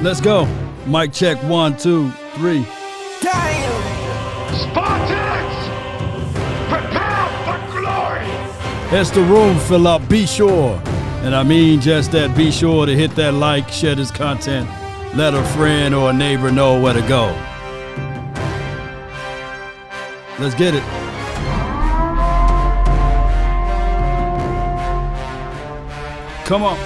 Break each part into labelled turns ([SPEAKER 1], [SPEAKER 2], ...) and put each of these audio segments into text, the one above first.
[SPEAKER 1] Let's go. Mic check 1, 2, 3.
[SPEAKER 2] Damn! Spartans! Prepare for glory!
[SPEAKER 1] As the room fill up, be sure, and I mean just that, be sure to hit that like, share this content, let a friend or a neighbor know where to go. Let's get it. Come on.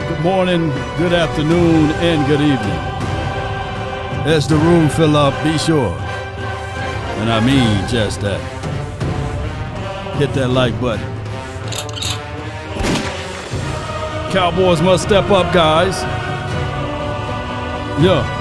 [SPEAKER 1] Good morning, good afternoon, and good evening. As the room fill up, be sure, and I mean just that, hit that like button. Cowboys must step up, guys. Yeah.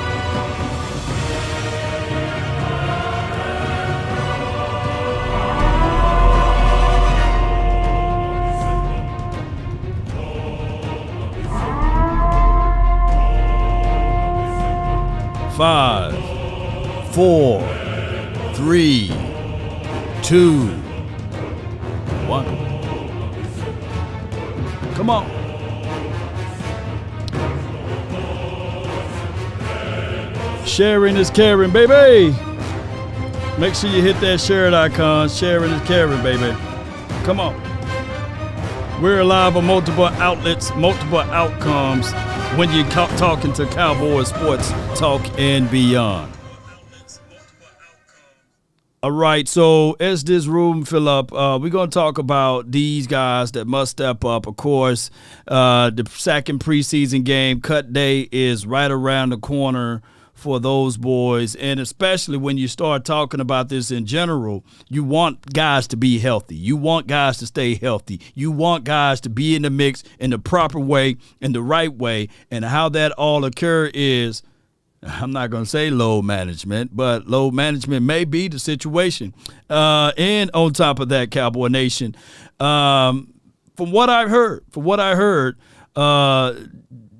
[SPEAKER 1] Five, 4, 3, 2, 1. Come on. Sharing is caring, baby. Make sure you hit that share icon. Sharing is caring, baby. Come on. We're live on multiple outlets, multiple outcomes when you're talking to Cowboys Sports Talk and beyond. All right, so as this room fill up, we're going to talk about these guys that must step up. Of course, the second preseason game, cut day, is right around the corner for those boys, and especially when you start talking about this in general, you want guys to be healthy. You want guys to stay healthy. You want guys to be in the mix in the proper way, in the right way, and how that all occur is, I'm not going to say load management, but load management may be the situation. And on top of that, Cowboy Nation, from what I heard,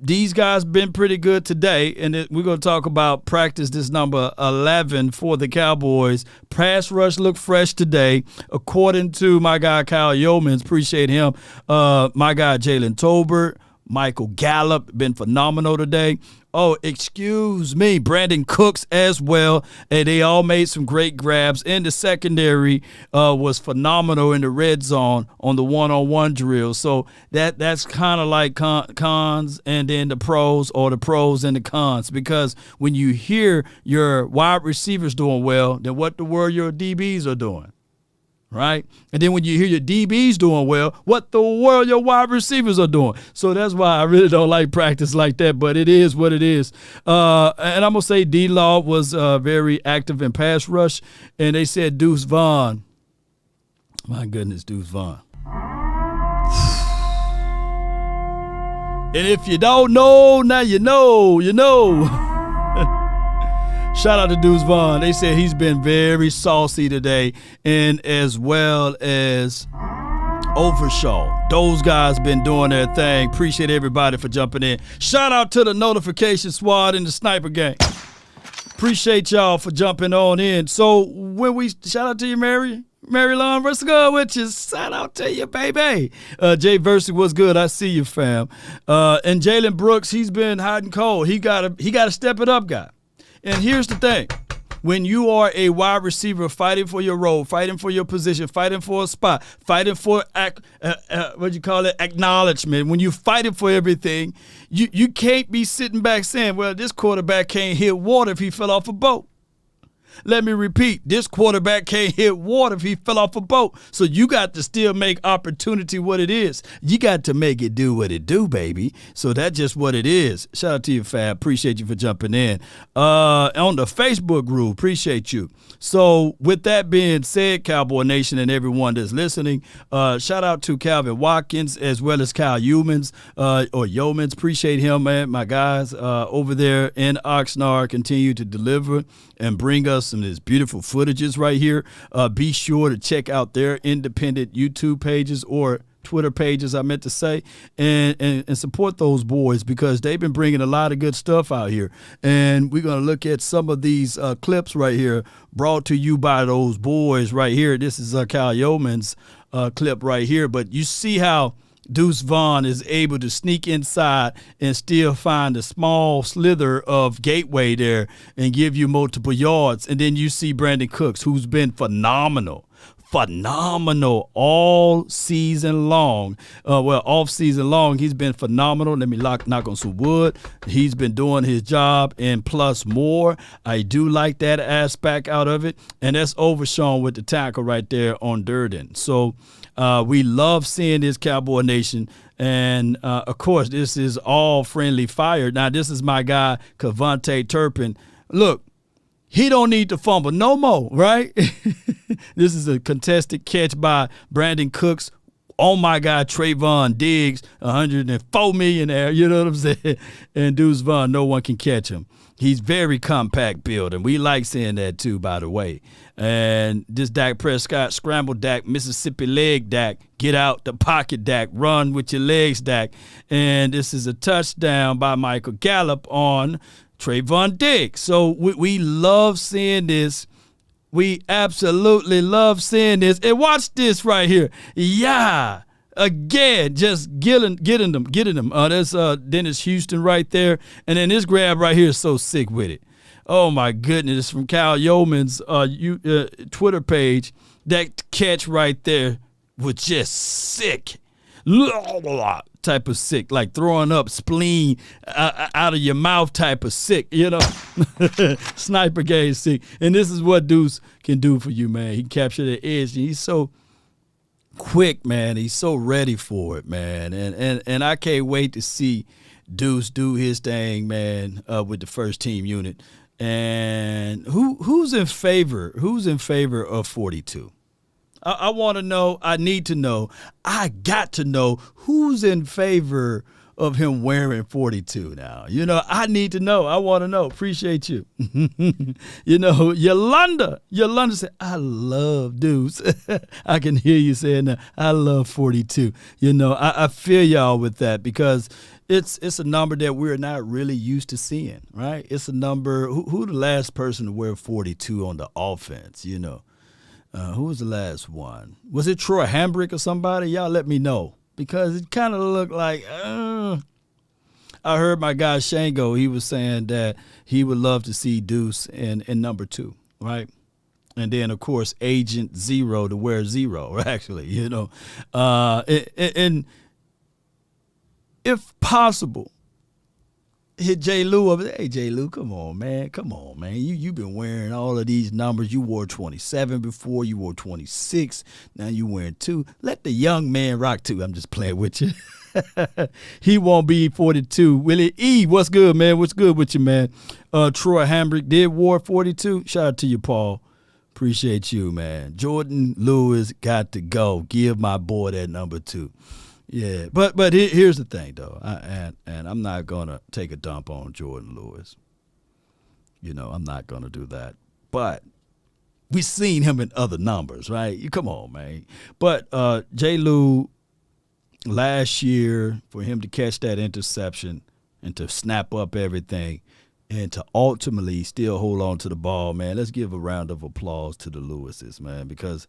[SPEAKER 1] these guys been pretty good today, and we're going to talk about practice this number 11 for the Cowboys. Pass rush looked fresh today, according to my guy Kyle Yeomans. Appreciate him. My guy Jalen Tolbert, Michael Gallup, been phenomenal today. Oh, excuse me, Brandon Cooks as well. And they all made some great grabs. And the secondary was phenomenal in the red zone on the one-on-one drill. So that's kind of like cons and then the pros, or the pros and the cons. Because when you hear your wide receivers doing well, then what the world your DBs are doing? Right? And then when you hear your DBs doing well, what the world your wide receivers are doing. So that's why I really don't like practice like that, but it is what it is. And I'm going to say D-Law was very active in pass rush, and they said Deuce Vaughn. My goodness, Deuce Vaughn. And if you don't know, now you know. Shout out to Deuce Vaughn. They said he's been very saucy today, and as well as Overshaw. Those guys been doing their thing. Appreciate everybody for jumping in. Shout out to the notification squad in the sniper gang. Appreciate y'all for jumping on in. So when we shout out to you, Mary Lon, what's good with you? Shout out to you, baby. Jay Versick, what's good? I see you, fam. And Jalen Brooks, he's been hot and cold. He gotta step it up, guy. And here's the thing. When you are a wide receiver fighting for your role, fighting for your position, fighting for a spot, fighting for, acknowledgement, when you're fighting for everything, you can't be sitting back saying, well, this quarterback can't hit water if he fell off a boat. Let me repeat, this quarterback can't hit water if he fell off a boat. So you got to still make opportunity what it is. You got to make it do what it do, baby. So that's just what it is. Shout out to you, Fab. Appreciate you for jumping in. On the Facebook group, appreciate you. So with that being said, Cowboy Nation and everyone that's listening, shout out to Calvin Watkins as well as Kyle Yeomans, Appreciate him, man. My guys over there in Oxnard continue to deliver and bring us some of this beautiful footages right here. Be sure to check out their independent YouTube pages or Twitter pages, I meant to say, and support those boys because they've been bringing a lot of good stuff out here. And we're going to look at some of these clips right here brought to you by those boys right here. This is Cal Yeoman's clip right here. But you see how Deuce Vaughn is able to sneak inside and still find a small slither of gateway there and give you multiple yards. And then you see Brandon Cooks, who's been phenomenal all season long. Off season long, he's been phenomenal. Let me knock on some wood. He's been doing his job and plus more. I do like that aspect out of it. And that's Overshawn with the tackle right there on Durden. So we love seeing this, Cowboy Nation. And, of course, this is all friendly fire. Now, this is my guy, Cavante Turpin. Look, he don't need to fumble no more, right? This is a contested catch by Brandon Cooks. Oh, my God, Trayvon Diggs, $104 million there, you know what I'm saying? And Deuce Vaughn, no one can catch him. He's very compact build, and we like seeing that too, by the way. And this Dak Prescott, scramble Dak, Mississippi leg Dak, get out the pocket Dak, run with your legs Dak. And this is a touchdown by Michael Gallup on Trayvon Diggs. So we love seeing this. We absolutely love seeing this. And watch this right here. Yeah. Again, just getting them. That's Dennis Houston right there. And then this grab right here is so sick with it. Oh, my goodness. It's from Cal Yeoman's Twitter page. That catch right there was just sick. Type of sick, like throwing up spleen out of your mouth type of sick, you know. Sniper game sick. And this is what Deuce can do for you, man. He can capture the edge. He's so quick, man. He's so ready for it, man. And I can't wait to see Deuce do his thing, man, with the first team unit. And who's in favor? Who's in favor of 42? I want to know. I need to know. I got to know who's in favor of him wearing 42 now. You know, I need to know. I want to know. Appreciate you. You know, Yolanda said, I love Deuce. I can hear you saying that. I love 42. You know, I feel y'all with that because it's a number that we're not really used to seeing, right? It's a number. Who the last person to wear 42 on the offense, you know? Who was the last one? Was it Troy Hambrick or somebody? Y'all let me know because it kind of looked like I heard my guy Shango. He was saying that he would love to see Deuce in number 2, right? And then, of course, Agent Zero to wear 0, actually, you know. And if possible, hit J. Lou up. Hey, J. Lou, come on, man. You've been wearing all of these numbers. You wore 27 before. You wore 26. Now you wearing 2. Let the young man rock 2. I'm just playing with you. He won't be 42. Willie E, what's good, man? What's good with you, man? Troy Hambrick did wear 42. Shout out to you, Paul. Appreciate you, man. Jordan Lewis got to go. Give my boy that number 2. Yeah, but here's the thing, though, and I'm not going to take a dump on Jordan Lewis. You know, I'm not going to do that. But we've seen him in other numbers, right? Come on, man. But J. Lou, last year, for him to catch that interception and to snap up everything and to ultimately still hold on to the ball, man, let's give a round of applause to the Lewises, man, because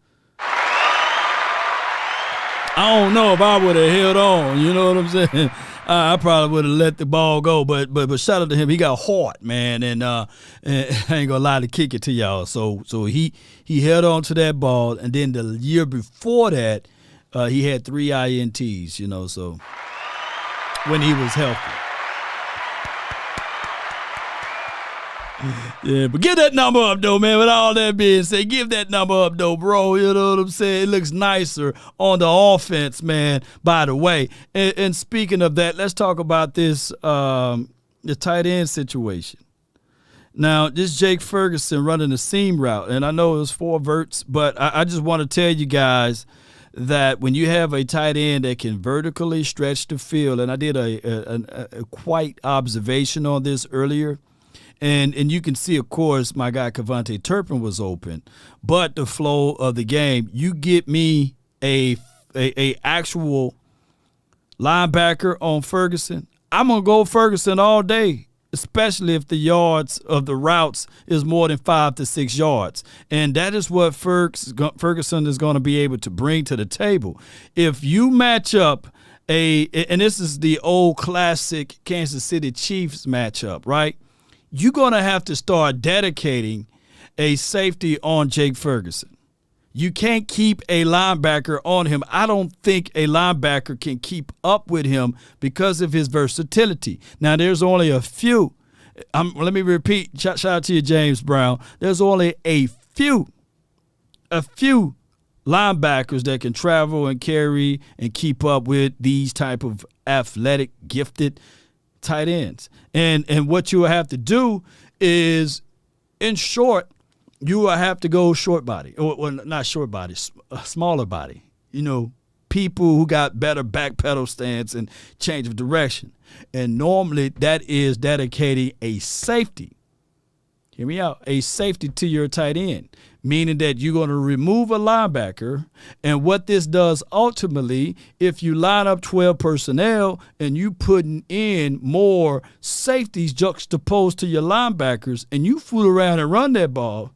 [SPEAKER 1] I don't know if I would have held on, you know what I'm saying? I probably would have let the ball go, but shout out to him. He got heart, man, and I ain't gonna lie to kick it to y'all. So he held on to that ball, and then the year before that, he had 3 INTs, you know, so when he was healthy. Yeah, but get that number up, though, man. With all that being said, give that number up, though, bro. You know what I'm saying? It looks nicer on the offense, man, by the way. And speaking of that, let's talk about this, the tight end situation. Now, this Jake Ferguson running the seam route, and I know it was 4 verts, but I just want to tell you guys that when you have a tight end that can vertically stretch the field, and I did a quite observation on this earlier, and you can see, of course, my guy Cavante Turpin was open, but the flow of the game, you get me a a actual linebacker on Ferguson, I'm going to go Ferguson all day, especially if the yards of the routes is more than 5 to 6 yards. And that is what Ferguson is going to be able to bring to the table. If you match up and this is the old classic Kansas City Chiefs matchup, right? You're going to have to start dedicating a safety on Jake Ferguson. You can't keep a linebacker on him. I don't think a linebacker can keep up with him because of his versatility. Now, there's only a few. Let me repeat. Shout out to you, James Brown. There's only a few linebackers that can travel and carry and keep up with these type of athletic, gifted tight ends. And what you have to do is, in short, you will have to go short body, or not short body, a smaller body. You know, people who got better back pedal stance and change of direction. And normally that is dedicating a safety. Hear me out. A safety to your tight end, meaning that you're going to remove a linebacker. And what this does ultimately, if you line up 12 personnel and you putting in more safeties juxtaposed to your linebackers and you fool around and run that ball,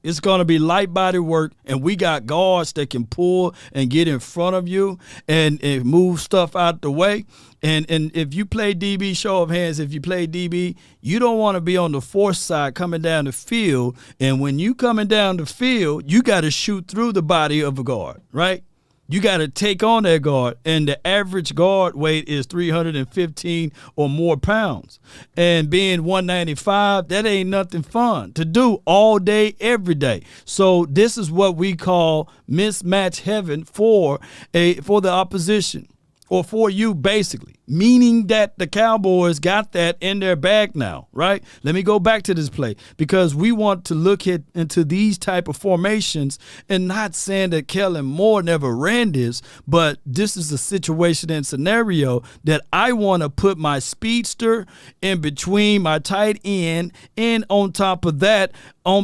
[SPEAKER 1] it's going to be light body work, and we got guards that can pull and get in front of you and move stuff out the way. And if you play DB, show of hands, if you play DB, you don't want to be on the fourth side coming down the field. And when you coming down the field, you got to shoot through the body of a guard, right? You got to take on that guard, and the average guard weight is 315 or more pounds. And being 195, that ain't nothing fun to do all day, every day. So this is what we call mismatch heaven for the opposition, or for you, basically, meaning that the Cowboys got that in their bag now, right? Let me go back to this play, because we want to look into these type of formations, and not saying that Kellen Moore never ran this, but this is a situation and scenario that I want to put my speedster in between my tight end, and on top of that,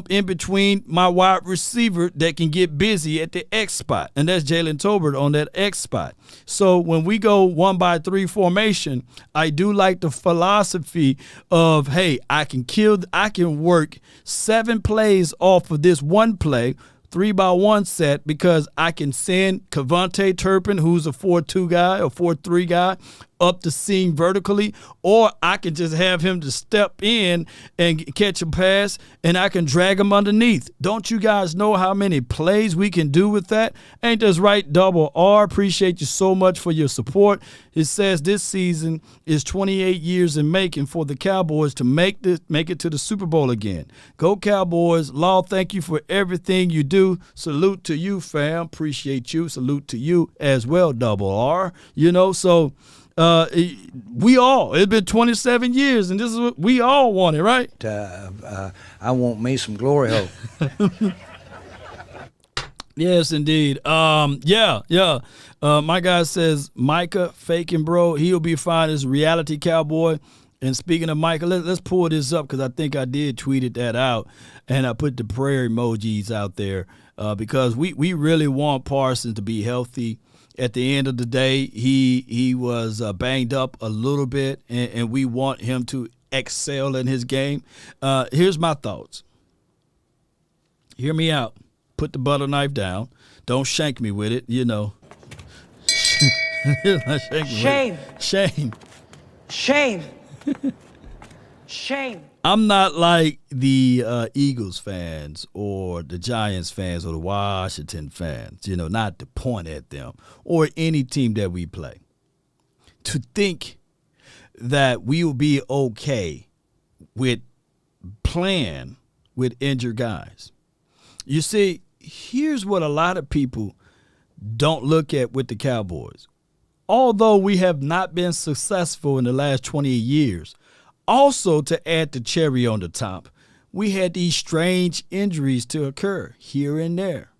[SPEAKER 1] in between my wide receiver that can get busy at the X spot, and that's Jalen Tolbert on that X spot. So when we go 1-by-3 formation, I do like the philosophy of, hey, I can work 7 plays off of this one play, 3-by-1 set, because I can send Kevontae Turpin, who's a 4-2 guy or 4-3 guy, up the seam vertically, or I can just have him to step in and catch a pass, and I can drag him underneath. Don't you guys know how many plays we can do with that? Ain't this right, Double R? Appreciate you so much for your support. It says this season is 28 years in making for the Cowboys to make it to the Super Bowl again. Go Cowboys. Law, thank you for everything you do. Salute to you, fam. Appreciate you. Salute to you as well, Double R. So it's been 27 years, and this is what we all wanted, right?
[SPEAKER 3] I want me some glory hole.
[SPEAKER 1] Yes, indeed. My guy says Micah faking, bro. He'll be fine as a reality cowboy. And speaking of Micah, let's pull this up, because I think I did tweeted that out, and I put the prayer emojis out there because we really want Parsons to be healthy. At the end of the day, he was banged up a little bit, and we want him to excel in his game. Here's my thoughts. Hear me out. Put the butter knife down. Don't shank me with it,
[SPEAKER 4] Shame.
[SPEAKER 1] Shame.
[SPEAKER 4] Shame. Shame.
[SPEAKER 1] I'm not like the Eagles fans or the Giants fans or the Washington fans, not to point at them or any team that we play. To think that we will be okay with playing with injured guys. You see, here's what a lot of people don't look at with the Cowboys. Although we have not been successful in the last 28 years, also to add the cherry on the top, we had these strange injuries to occur here and there.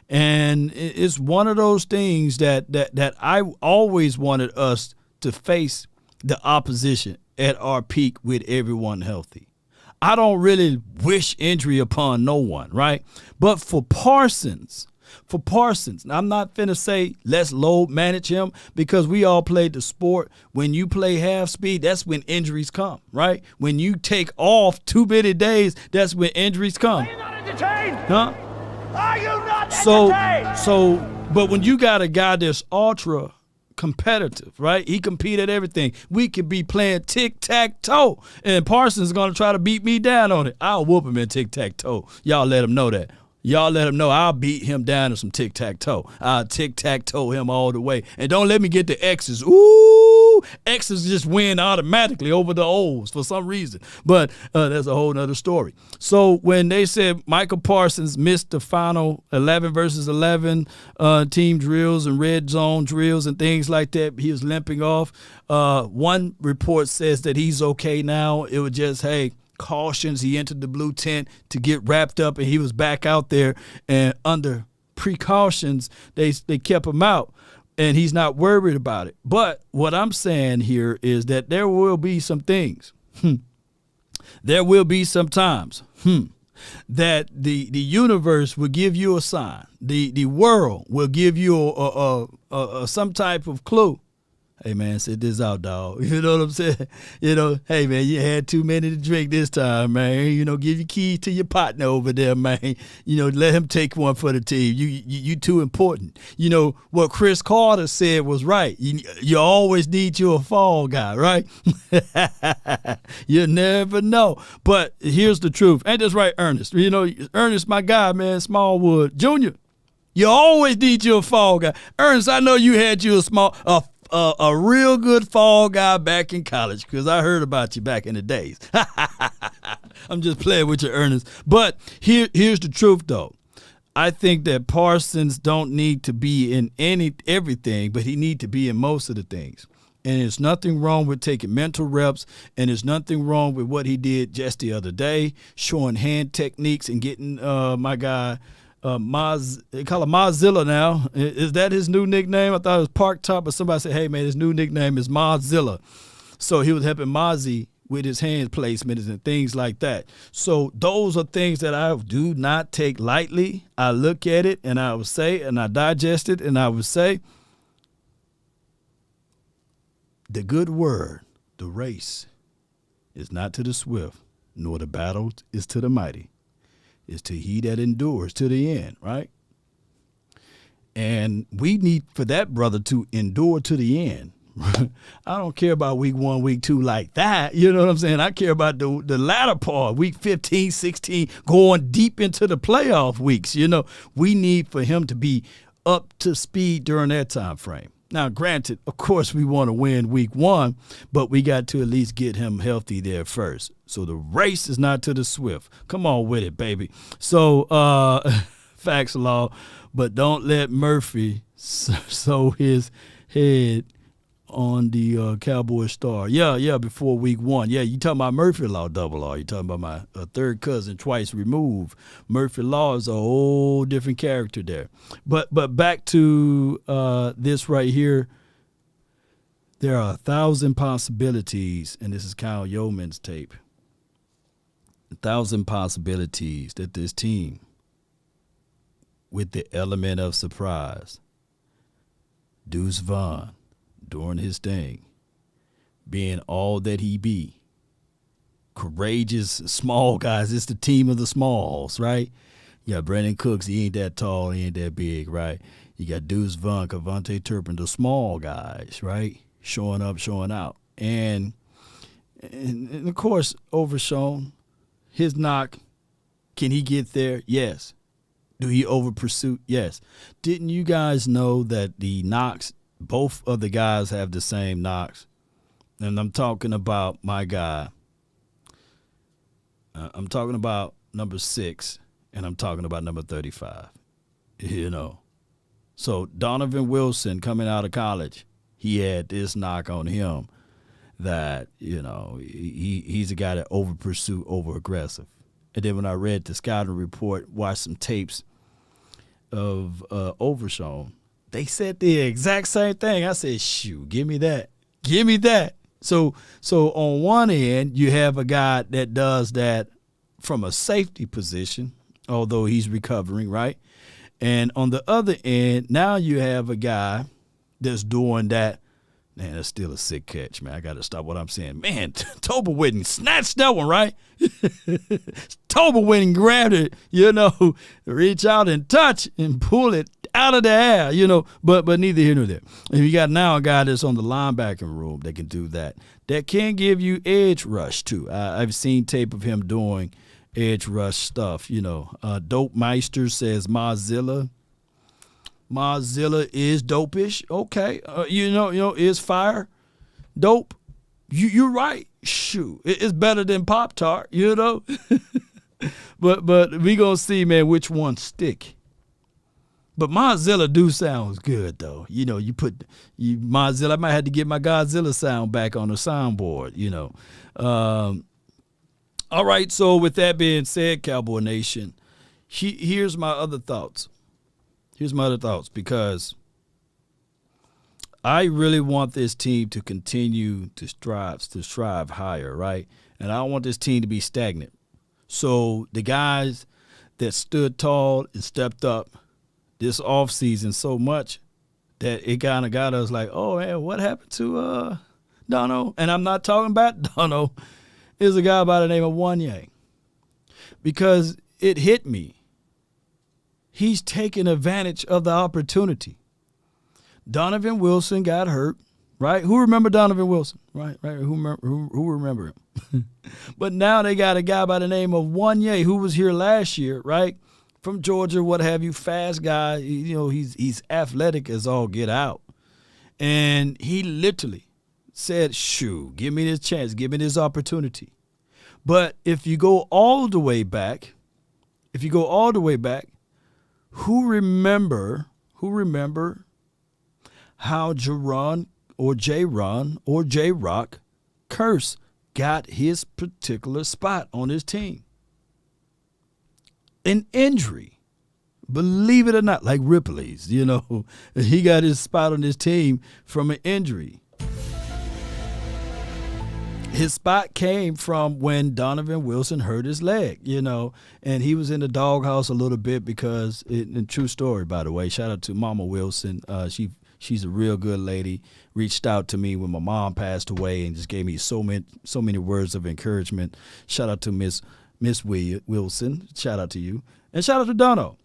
[SPEAKER 1] And it's one of those things that I always wanted us to face the opposition at our peak with everyone healthy. I don't really wish injury upon no one, right? But for Parsons, I'm not finna say let's load manage him because we all played the sport. When you play half speed, that's when injuries come, right? When you take off too many days, that's when injuries come.
[SPEAKER 2] Are you not entertained?
[SPEAKER 1] Huh?
[SPEAKER 2] Are you not entertained?
[SPEAKER 1] But when you got a guy that's ultra competitive, right? He compete at everything. We could be playing tic-tac-toe, and Parsons is going to try to beat me down on it. I'll whoop him in tic-tac-toe. Y'all let him know that. Y'all let him know I'll beat him down in some tic-tac-toe. I'll tic-tac-toe him all the way. And don't let me get the X's. Ooh, X's just win automatically over the O's for some reason. But that's a whole nother story. So when they said Michael Parsons missed the final 11 versus 11 team drills and red zone drills and things like that, he was limping off. One report says that he's okay now. It was just, hey, cautions. He entered the blue tent to get wrapped up, and he was back out there. And under precautions, they kept him out, and he's not worried about it. But what I'm saying here is that there will be some things. There will be some times that the universe will give you a sign. The world will give you a some type of clue. Hey, man, sit this out, dog. You know what I'm saying? Hey, man, you had too many to drink this time, man. Give your keys to your partner over there, man. Let him take one for the team. You too important. What Chris Carter said was right. You always need you a fall guy, right? You never know. But here's the truth. Ain't this right, Ernest? Ernest, my guy, man, Smallwood Jr., you always need you a fall guy. Ernest, I know you had you a real good fall guy back in college because I heard about you back in the days. I'm just playing with you, Ernest. But here's the truth, though. I think that Parsons don't need to be in everything, but he need to be in most of the things. And there's nothing wrong with taking mental reps, and there's nothing wrong with what he did just the other day, showing hand techniques and getting my guy – they call him Mozilla now. Is that his new nickname? I thought it was Park Top, but somebody said, hey, man, his new nickname is Mozilla. So he was helping Mozzie with his hand placements and things like that. So those are things that I do not take lightly. I look at it and I would say, and I digest it, and I would say, the good word, the race, is not to the swift, nor the battle is to the mighty. Is to he that endures to the end, right? And we need for that brother to endure to the end. I don't care about week 1, week 2 like that. You know what I'm saying? I care about the latter part, week 15, 16, going deep into the playoff weeks. We need for him to be up to speed during that time frame. Now, granted, of course, we want to win week 1, but we got to at least get him healthy there first. So the race is not to the swift. Come on with it, baby. So, facts law, but don't let Murphy sow his head on the Cowboys star. Yeah, before week 1. Yeah, you talking about Murphy Law, double R. You talking about my third cousin twice removed. Murphy Law is a whole different character there. But back to this right here. There are 1,000 possibilities, and this is Kyle Yeoman's tape. 1,000 possibilities that this team, with the element of surprise, Deuce Vaughn, doing his thing, being all that he be, courageous small guys. It's the team of the smalls, right? You got Brandon Cooks, he ain't that tall, he ain't that big, right? You got Deuce Vaughn, Cavante Turpin, the small guys, right? Showing up, showing out. And of course, Overshown, his knock, can he get there? Yes. Do he over pursue? Yes. Didn't you guys know that the knocks, both of the guys have the same knocks? And I'm talking about my guy. I'm talking about number 6, and I'm talking about number 35. So Donovan Wilson coming out of college, he had this knock on him that, he's a guy that over pursue, over aggressive. And then when I read the scouting report, watched some tapes of Overshown, they said the exact same thing. I said, shoot, give me that. Give me that. So on one end, you have a guy that does that from a safety position, although he's recovering, right? And on the other end, now you have a guy that's doing that. Man, that's still a sick catch, man. I got to stop what I'm saying. Man, Toba Whitten snatched that one, right? Toba Whitten grabbed it, reach out and touch and pull it out of the air, but neither here nor there. And you got now a guy that's on the linebacking room that can do that can give you edge rush, too. I've seen tape of him doing edge rush stuff, Dope Meister says Mozilla is dopish. Okay. Is fire dope? You're right. Shoot. It's better than Pop-Tart, But we going to see, man, which one stick. But Mozilla do sounds good, though. Mozilla, I might have to get my Godzilla sound back on the soundboard, All right, so with that being said, Cowboy Nation, here's my other thoughts. Because I really want this team to continue to strive higher, right? And I don't want this team to be stagnant. So the guys that stood tall and stepped up this offseason so much that it kind of got us like, oh, man, what happened to Dono? And I'm not talking about Dono. It's a guy by the name of Wanye. Because it hit me. He's taking advantage of the opportunity. Donovan Wilson got hurt, right? Who remember Donovan Wilson? Right. Who remember him? But now they got a guy by the name of Wanye who was here last year, right? From Georgia, what have you, fast guy. He's athletic as all get out. And he literally said, "Shoo, give me this chance, give me this opportunity." But if you go all the way back, who remember how J-Ron or J-Rock Curse got his particular spot on his team? An injury. Believe it or not, like Ripley's, he got his spot on his team from an injury. His spot came from when Donovan Wilson hurt his leg, and he was in the doghouse a little bit because, true story, by the way, shout out to Mama Wilson. She's a real good lady, reached out to me when my mom passed away and just gave me so many words of encouragement. Shout out to Miss Wilson. Shout out to you. And shout out to Dono.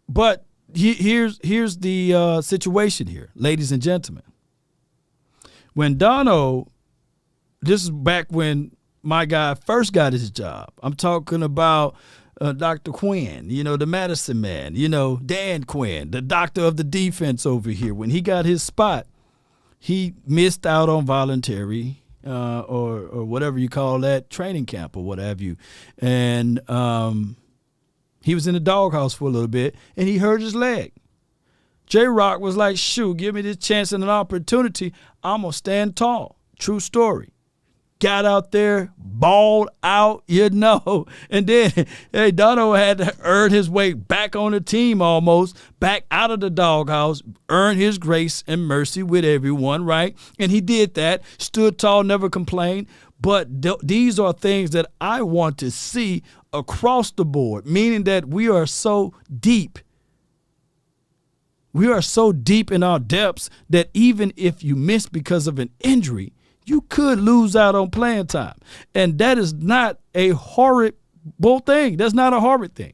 [SPEAKER 1] But here's the situation here, ladies and gentlemen. When Dono, this is back when my guy first got his job. I'm talking about Dr. Quinn, the medicine man, Dan Quinn, the doctor of the defense over here. When he got his spot, he missed out on voluntary or whatever you call that, training camp or what have you. And he was in the doghouse for a little bit, and he hurt his leg. J-Rock was like, shoot, give me this chance and an opportunity. I'm going to stand tall. True story. Got out there, balled out, and then, hey, Dono had to earn his way back on the team almost, back out of the doghouse, earn his grace and mercy with everyone, right? And he did that, stood tall, never complained. But these are things that I want to see across the board, meaning that we are so deep. We are so deep in our depths that even if you miss because of an injury, you could lose out on playing time. And that is not a horrible thing. That's not a horrid thing.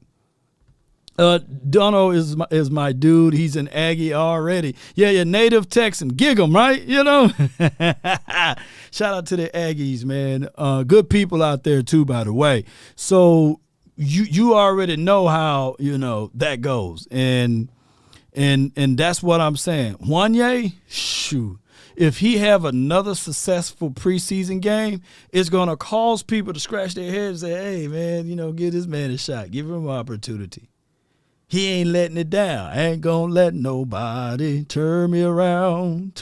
[SPEAKER 1] Dono is my dude. He's an Aggie already. Yeah, native Texan. Gig 'em, right? Shout out to the Aggies, man. Good people out there, too, by the way. So you already know how, that goes. And that's what I'm saying. Wanye, shoot. If he have another successful preseason game, it's going to cause people to scratch their heads and say, hey, man, give this man a shot. Give him an opportunity. He ain't letting it down. I ain't going to let nobody turn me around.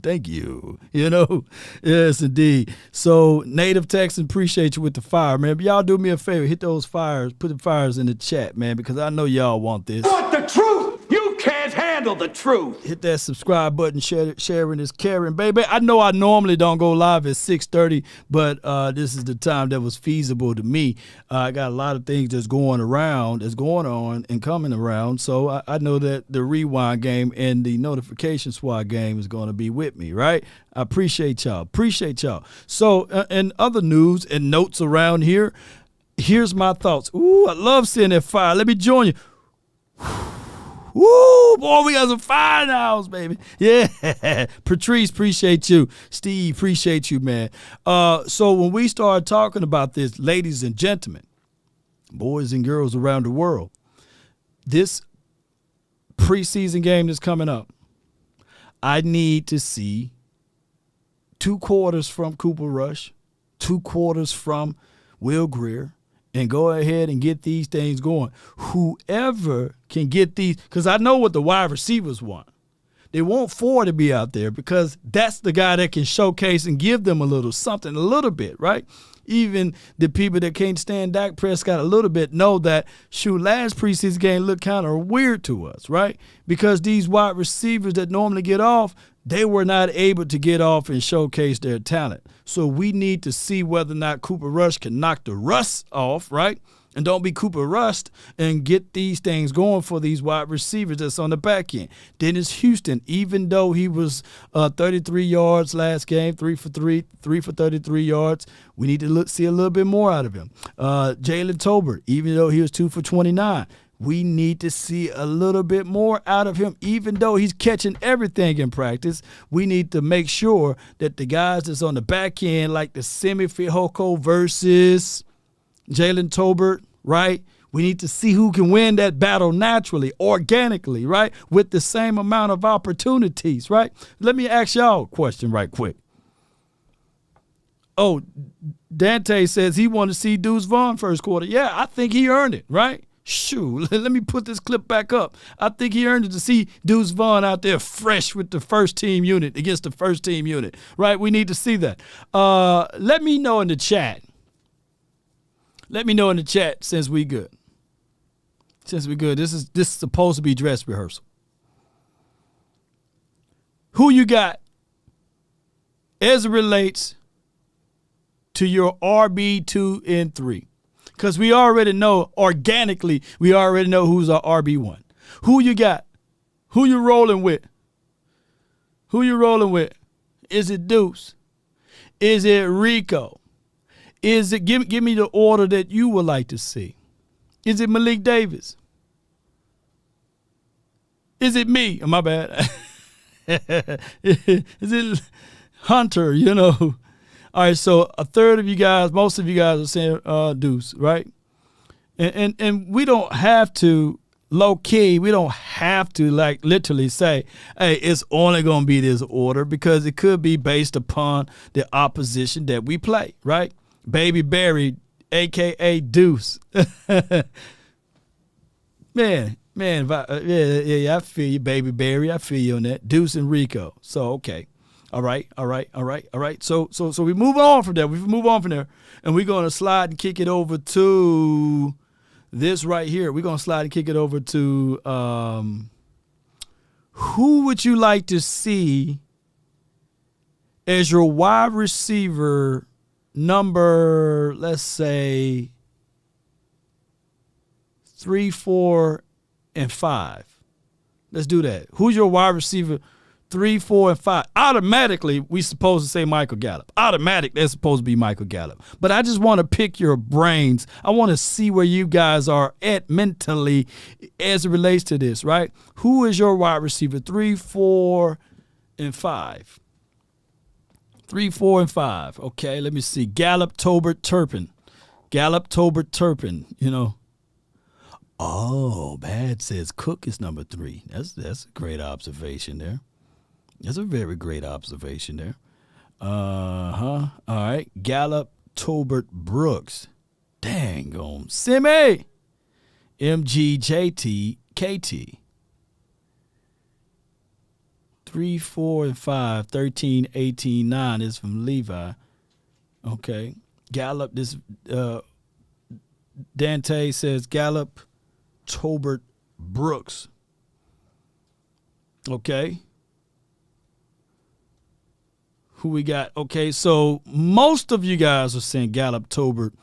[SPEAKER 1] Thank you. Yes, indeed. So, Native Texan, appreciate you with the fire, man. But y'all do me a favor. Hit those fires. Put the fires in the chat, man, because I know y'all want this.
[SPEAKER 2] Want the truth? You can't handle handle the truth.
[SPEAKER 1] Hit that subscribe button. Sharing is caring, baby. I know I normally don't go live at 6:30, but this is the time that was feasible to me. I got a lot of things that's going on and coming around. So I know that the rewind game and the notification SWAT game is going to be with me, right? I appreciate y'all. So in other news and notes around here, here's my thoughts. Ooh, I love seeing that fire. Let me join you. Woo, boy, we got some fire in the house, baby. Yeah. Patrice, appreciate you. Steve, appreciate you, man. So when we start talking about this, ladies and gentlemen, boys and girls around the world, this preseason game that's coming up, I need to see 2 quarters from Cooper Rush, 2 quarters from Will Grier, and go ahead and get these things going. Whoever can get these, because I know what the wide receivers want. They want 4 to be out there because that's the guy that can showcase and give them a little something, a little bit, right? Even the people that can't stand Dak Prescott a little bit know that, last preseason game looked kind of weird to us, right? Because these wide receivers that normally get off, they were not able to get off and showcase their talent. So we need to see whether or not Cooper Rush can knock the rust off, right? And don't be Cooper Rust and get these things going for these wide receivers that's on the back end. Dennis Houston, even though he was 33 yards last game, 3 for 33 yards, we need to see a little bit more out of him. Jalen Tolbert, even though he was 2 for 29, we need to see a little bit more out of him. Even though he's catching everything in practice, we need to make sure that the guys that's on the back end, like the Semi Fehoko versus Jalen Tolbert, right? We need to see who can win that battle naturally, organically, right? With the same amount of opportunities, right? Let me ask y'all a question right quick. Oh, Dante says he wanted to see Deuce Vaughn first quarter. Yeah, I think he earned it, right? Shoot, let me put this clip back up. I think he earned it to see Deuce Vaughn out there fresh with the first team unit against the first team unit, right? We need to see that. Let me know in the chat. Let me know in the chat since we good. This is supposed to be dress rehearsal. Who you got as it relates to your RB2 and 3? Because we already know organically, who's our RB1. Who you got? Who you rolling with? Is it Deuce? Is it Rico? Is it give me the order that you would like to see? Is it Malik Davis? Is it me? Oh, my bad. Is it Hunter? All right, so a third of you guys, most of you guys are saying Deuce, right? And we don't have to, low key, we don't have to like literally say, hey, it's only going to be this order, because it could be based upon the opposition that we play, right? Baby Barry, a.k.a. Deuce. Man, yeah, I feel you, Baby Barry. I feel you on that. Deuce and Rico. So, okay. All right. So we move on from there. And we're going to slide and kick it over to this right here. We're going to slide and kick it over to who would you like to see as your wide receiver number, let's say, 3, 4, and 5. Let's do that. Who's your wide receiver 3, 4, and 5? Automatically, we supposed to say Michael Gallup. Automatic, that's supposed to be Michael Gallup. But I just want to pick your brains. I want to see where you guys are at mentally as it relates to this, right? Who is your wide receiver 3, 4, and 5? 3, 4, and 5. Okay, let me see. Gallup, Tolbert, Turpin. Oh, Bad says Cook is number 3. That's a great observation there. That's a very great observation there. All right. Gallup, Tolbert, Brooks. Dang on. Simi. MGJT, KT. 3, 4, and 5. 13, 18, 9 is from Levi. Okay. Gallup, this Dante says Gallup, Tolbert, Brooks. Okay. Who we got? Okay, so most of you guys are saying Gallup-Tobert,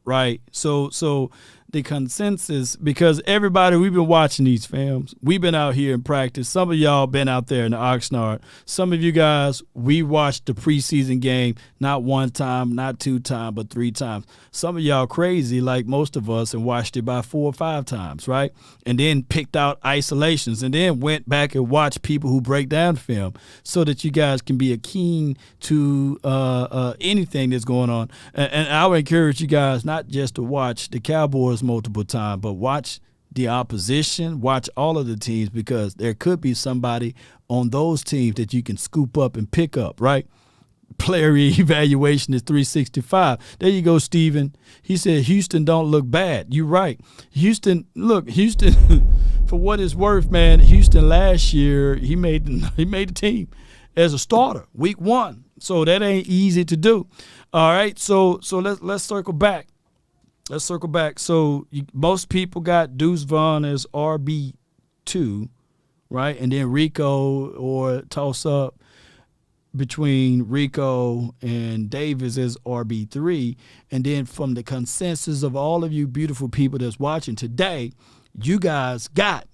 [SPEAKER 1] right? So the consensus, because everybody, we've been watching these films. We've been out here in practice. Some of y'all been out there in the Oxnard. Some of you guys, we watched the preseason game not one time, not two times, but three times. Some of y'all crazy like most of us and watched it by 4 or 5 times, right? And then picked out isolations and then went back and watched people who break down film so that you guys can be keen to anything that's going on. And I would encourage you guys not just to watch the Cowboys multiple times, but watch the opposition, watch all of the teams, because there could be somebody on those teams that you can scoop up and pick up, right? Player evaluation is 365. There you go, Steven. He said Houston don't look bad. You're right. Houston, for what it's worth, man, Houston last year, he made the team as a starter, week 1. So that ain't easy to do. All right, so let's circle back. So most people got Deuce Vaughn as RB2, right? And then Rico, or toss up between Rico and Davis as RB3. And then from the consensus of all of you beautiful people that's watching today, you guys got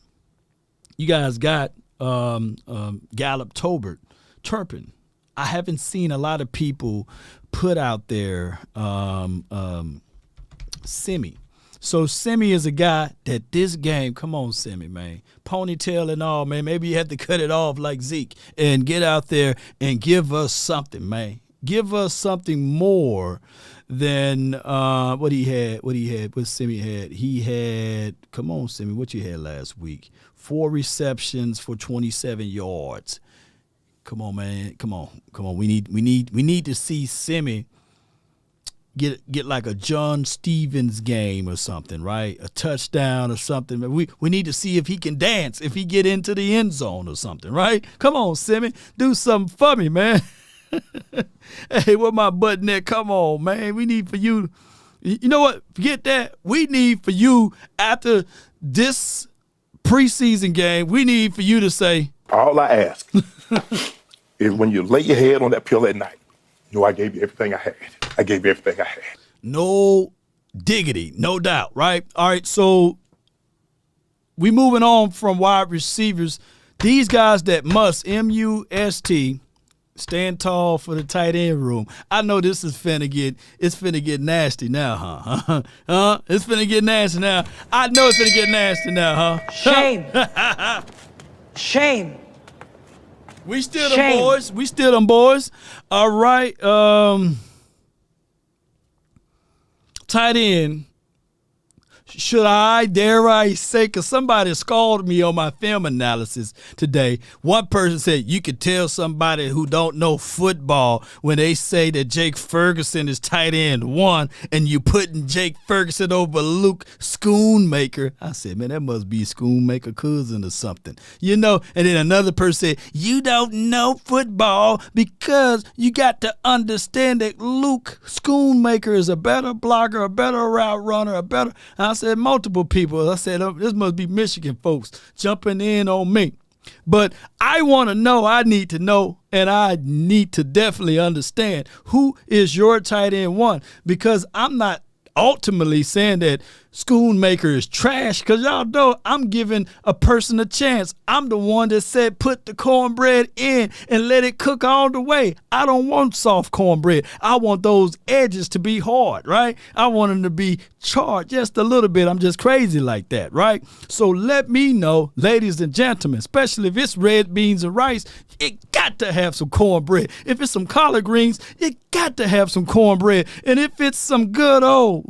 [SPEAKER 1] Gallup-Tobert, Turpin. I haven't seen a lot of people put out there Simi. So Simi is a guy that this game, come on, Simi, man. Ponytail and all, man. Maybe you have to cut it off like Zeke and get out there and give us something, man. Give us something more than what Simi had. He had, come on, Simi, what you had last week? 4 receptions for 27 yards. Come on, man. Come on. We need to see Simi get like a John Stevens game or something, right? A touchdown or something. We need to see if he can dance, if he get into the end zone or something, right? Come on, Simi. Do something for me, man. Hey, where my button at? Come on, man. We need for you. You know what? Forget that. We need for you after this preseason game, we need for you to say,
[SPEAKER 5] all I ask is when you lay your head on that pillow at night, I gave you everything I had. I gave you everything I had.
[SPEAKER 1] No diggity, no doubt, right? All right, so we moving on from wide receivers. These guys that must, M-U-S-T, stand tall for the tight end room. I know this is finna get nasty now, huh? It's finna get nasty now. I know it's finna get nasty now, huh?
[SPEAKER 4] Shame. Shame.
[SPEAKER 1] We still them boys. All right. Tight end. Dare I say, because somebody scolded me on my film analysis today. One person said you could tell somebody who don't know football when they say that Jake Ferguson is tight end 1 and you putting Jake Ferguson over Luke Schoonmaker. I said, man, that must be Schoonmaker cousin or something. And then another person said, you don't know football because you got to understand that Luke Schoonmaker is a better blocker, a better route runner, I said multiple people. I said, this must be Michigan folks jumping in on me. But I want to know, I need to know, and I need to definitely understand who is your tight end 1, because I'm not ultimately saying that Schoonmaker is trash, because y'all know I'm giving a person a chance. I'm the one that said put the cornbread in and let it cook all the way. I don't want soft cornbread. I want those edges to be hard, right? I want them to be charred just a little bit. I'm just crazy like that, right? So let me know, ladies and gentlemen, especially if it's red beans and rice, it got to have some cornbread. If it's some collard greens, it got to have some cornbread. And if it's some good old,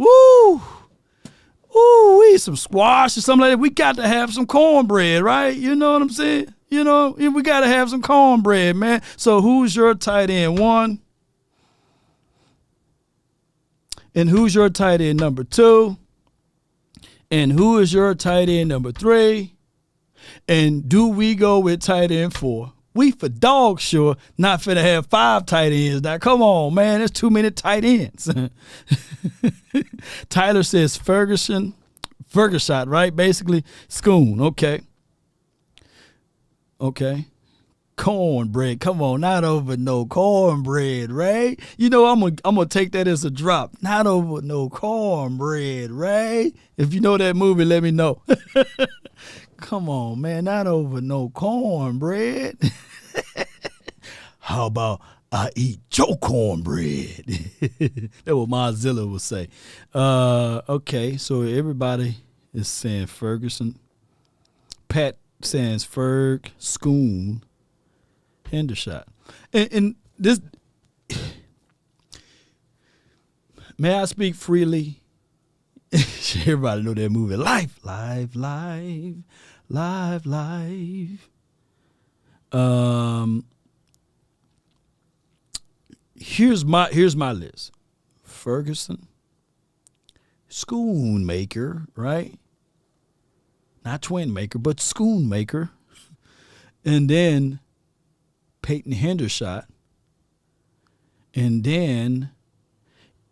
[SPEAKER 1] some squash or something like that, we got to have some cornbread, right? You know what I'm saying? We got to have some cornbread, man. So who's your tight end 1? And who's your tight end number 2? And who is your tight end number 3? And do we go with tight end 4? We for dog sure not finna have 5 tight ends. Now, come on, man. There's too many tight ends. Tyler says Ferguson, right? Basically, Schoon. Okay. Okay. Cornbread. Come on, not over no cornbread, Ray. You know I'm gonna take that as a drop. Not over no cornbread, Ray. If you know that movie, let me know. Come on, man, not over no cornbread. How about I eat your cornbread? That's what Mozilla would say. Okay, so everybody is saying Ferguson. Pat saying Ferg, Schoon, Hendershot. And this, may I speak freely? Everybody know that movie. Life. Here's my list. Ferguson, Schoonmaker, right? Not twin maker, but Schoonmaker. And then Peyton Hendershot. And then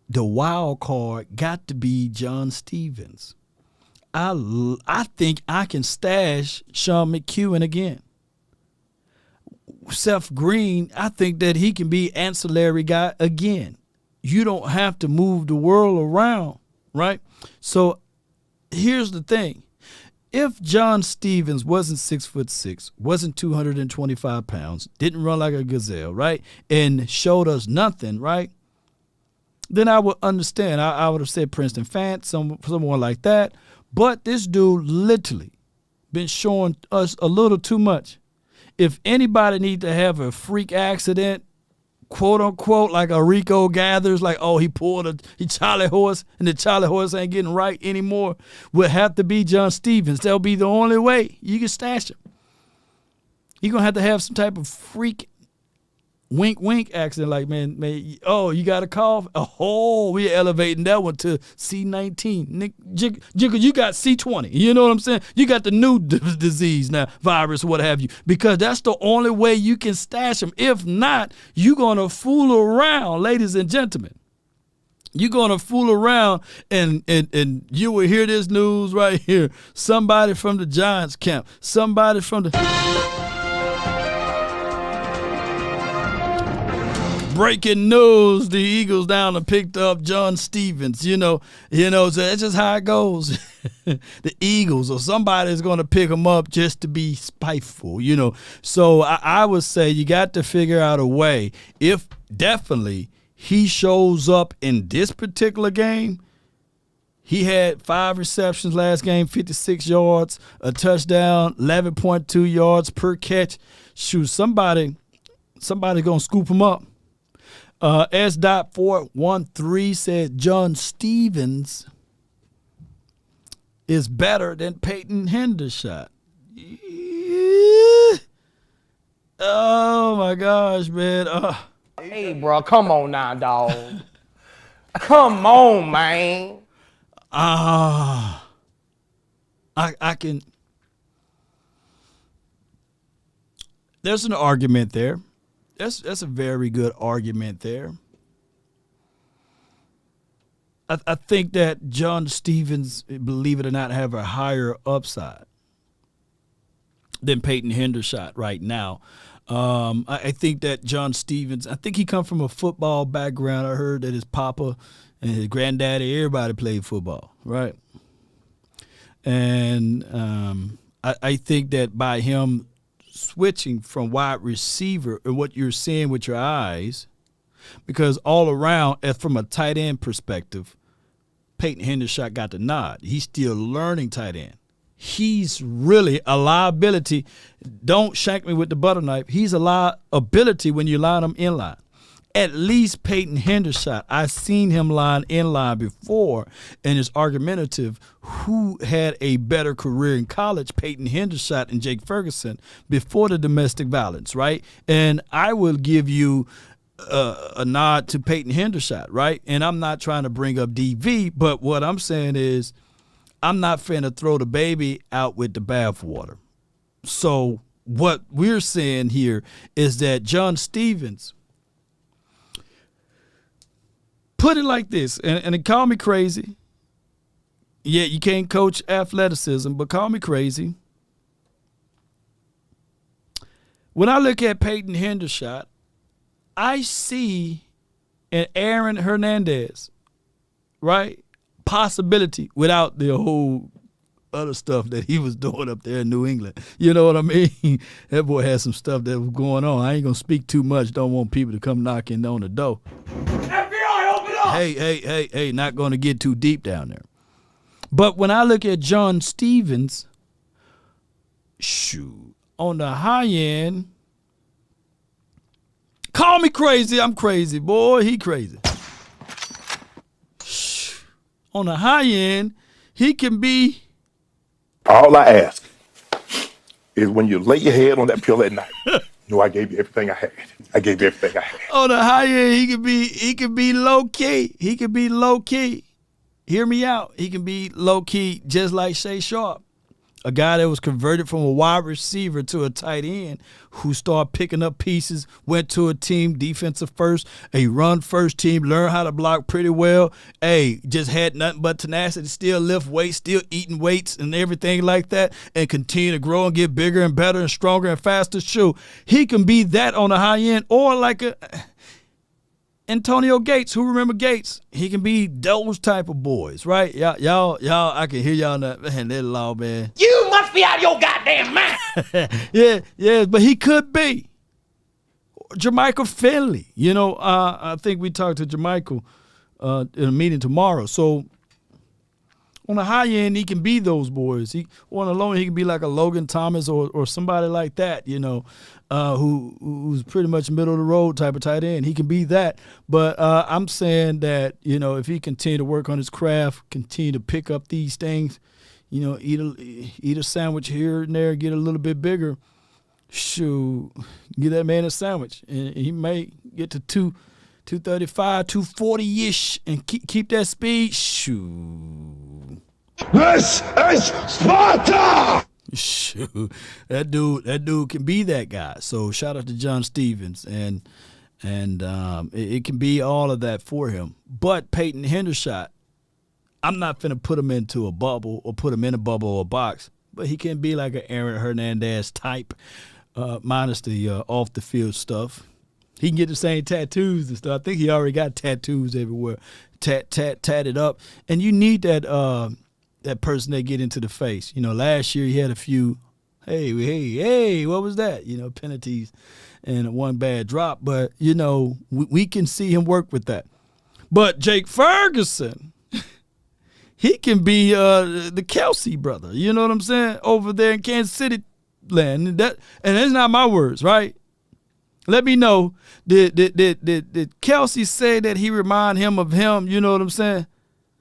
[SPEAKER 1] the wild card got to be John Stevens. I think I can stash Sean McEwen again. Seth Green, I think that he can be ancillary guy again. You don't have to move the world around, right? So here's the thing. If John Stevens wasn't 6'6", wasn't 225 pounds, didn't run like a gazelle, right, and showed us nothing, right, then I would understand. I would have said Princeton Fant, someone like that. But this dude literally been showing us a little too much. If anybody need to have a freak accident, quote unquote, like a Rico Gathers, like, oh, he pulled a Charlie horse and the Charlie horse ain't getting right anymore, would have to be John Stevens. That'll be the only way you can stash him. You're going to have some type of freak wink accident, like, man, oh, you got a cough? Oh, we're elevating that one to C19. Nick, Jigger, you got C20. You know what I'm saying? You got the new disease now, virus, what have you, because that's the only way you can stash them. If not, you're going to fool around, ladies and gentlemen. You're going to fool around and you will hear this news right here. Somebody from the Giants camp, somebody from the... Breaking news, the Eagles down and picked up John Stevens, you know, so that's just how it goes. The Eagles or somebody's going to pick him up just to be spiteful, you know. So I would say you got to figure out a way. If definitely he shows up in this particular game, he had 5 receptions last game, 56 yards, a touchdown, 11.2 yards per catch. Shoot, somebody's going to scoop him up. S.413 said John Stevens is better than Peyton Hendershot. Oh, my gosh, man.
[SPEAKER 6] Hey, bro, come on now, dog. Come on, man.
[SPEAKER 1] I can. There's an argument there. That's a very good argument there. I think that John Stevens, believe it or not, have a higher upside than Peyton Hendershot right now. I think that John Stevens, I think he come from a football background. I heard that his papa and his granddaddy, everybody played football, right? And I think that by him switching from wide receiver and what you're seeing with your eyes, because all around, from a tight end perspective, Peyton Hendershot got the nod. He's still learning tight end. He's really a liability. Don't shank me with the butter knife. He's a liability when you line him in line. At least Peyton Hendershot, I've seen him line in line before, and it's argumentative who had a better career in college, Peyton Hendershot and Jake Ferguson, before the domestic violence, right? And I will give you a nod to Peyton Hendershot, right? And I'm not trying to bring up DV, but what I'm saying is I'm not finna throw the baby out with the bathwater. So what we're saying here is that John Stevens, put it like this, and call me crazy. Yeah, you can't coach athleticism, but call me crazy. when I look at Peyton Hendershot, I see an Aaron Hernandez, right? Possibility without the whole other stuff that he was doing up there in New England. You know what I mean? That boy had some stuff that was going on. I ain't going to speak too much. Don't want people to come knocking on the door.
[SPEAKER 2] FBI, open up!
[SPEAKER 1] Hey, not going to get too deep down there. But when I look at John Stevens, shoot, on the high end, call me crazy. I'm crazy, boy. He crazy. Shoot. On the high end, he can be.
[SPEAKER 5] All I ask is when you lay your head on that pillow at night, I gave you everything I had. I gave you everything I had.
[SPEAKER 1] On the high end, he can be low key. He can be low key. Hear me out. He can be low key, just like Shay Sharp, a guy that was converted from a wide receiver to a tight end, who started picking up pieces, went to a team defensive first, a run first team, learned how to block pretty well. Hey, just had nothing but tenacity, still lift weights, still eating weights and everything like that, and continue to grow and get bigger and better and stronger and faster. Shoot, he can be that on the high end, or like a Antonio Gates. Who remember Gates? He can be those type of boys, right? Y'all, I can hear y'all now. Man, that law, man.
[SPEAKER 6] You must be out of your goddamn mind.
[SPEAKER 1] Yeah, but he could be. Jermichael Finley. I think we talked to Jermichael in a meeting tomorrow. So on the high end, he can be those boys. On the low end, he can be like a Logan Thomas or somebody like that, who's pretty much middle of the road type of tight end. He can be that. But I'm saying that, if he continue to work on his craft, continue to pick up these things, eat a sandwich here and there, get a little bit bigger, shoot, give that man a sandwich. And he may get to 235, 240-ish and keep that speed. Shoot.
[SPEAKER 2] This is Sparta!
[SPEAKER 1] Shoot, that dude can be that guy. So shout out to John Stevens, and it can be all of that for him. But Peyton Hendershot, I'm not finna put him into a bubble or put him in a bubble or a box, but he can be like an Aaron Hernandez type, minus the off the field stuff. He can get the same tattoos and stuff. I think he already got tattoos everywhere, tatted up, and you need that person that get into the face. Last year he had a few, hey, what was that? Penalties and one bad drop. But, we can see him work with that. But Jake Ferguson, he can be the Kelsey brother. You know what I'm saying? Over there in Kansas City land. And that's not my words, right? Let me know. Did Kelsey say that he remind him of him? You know what I'm saying?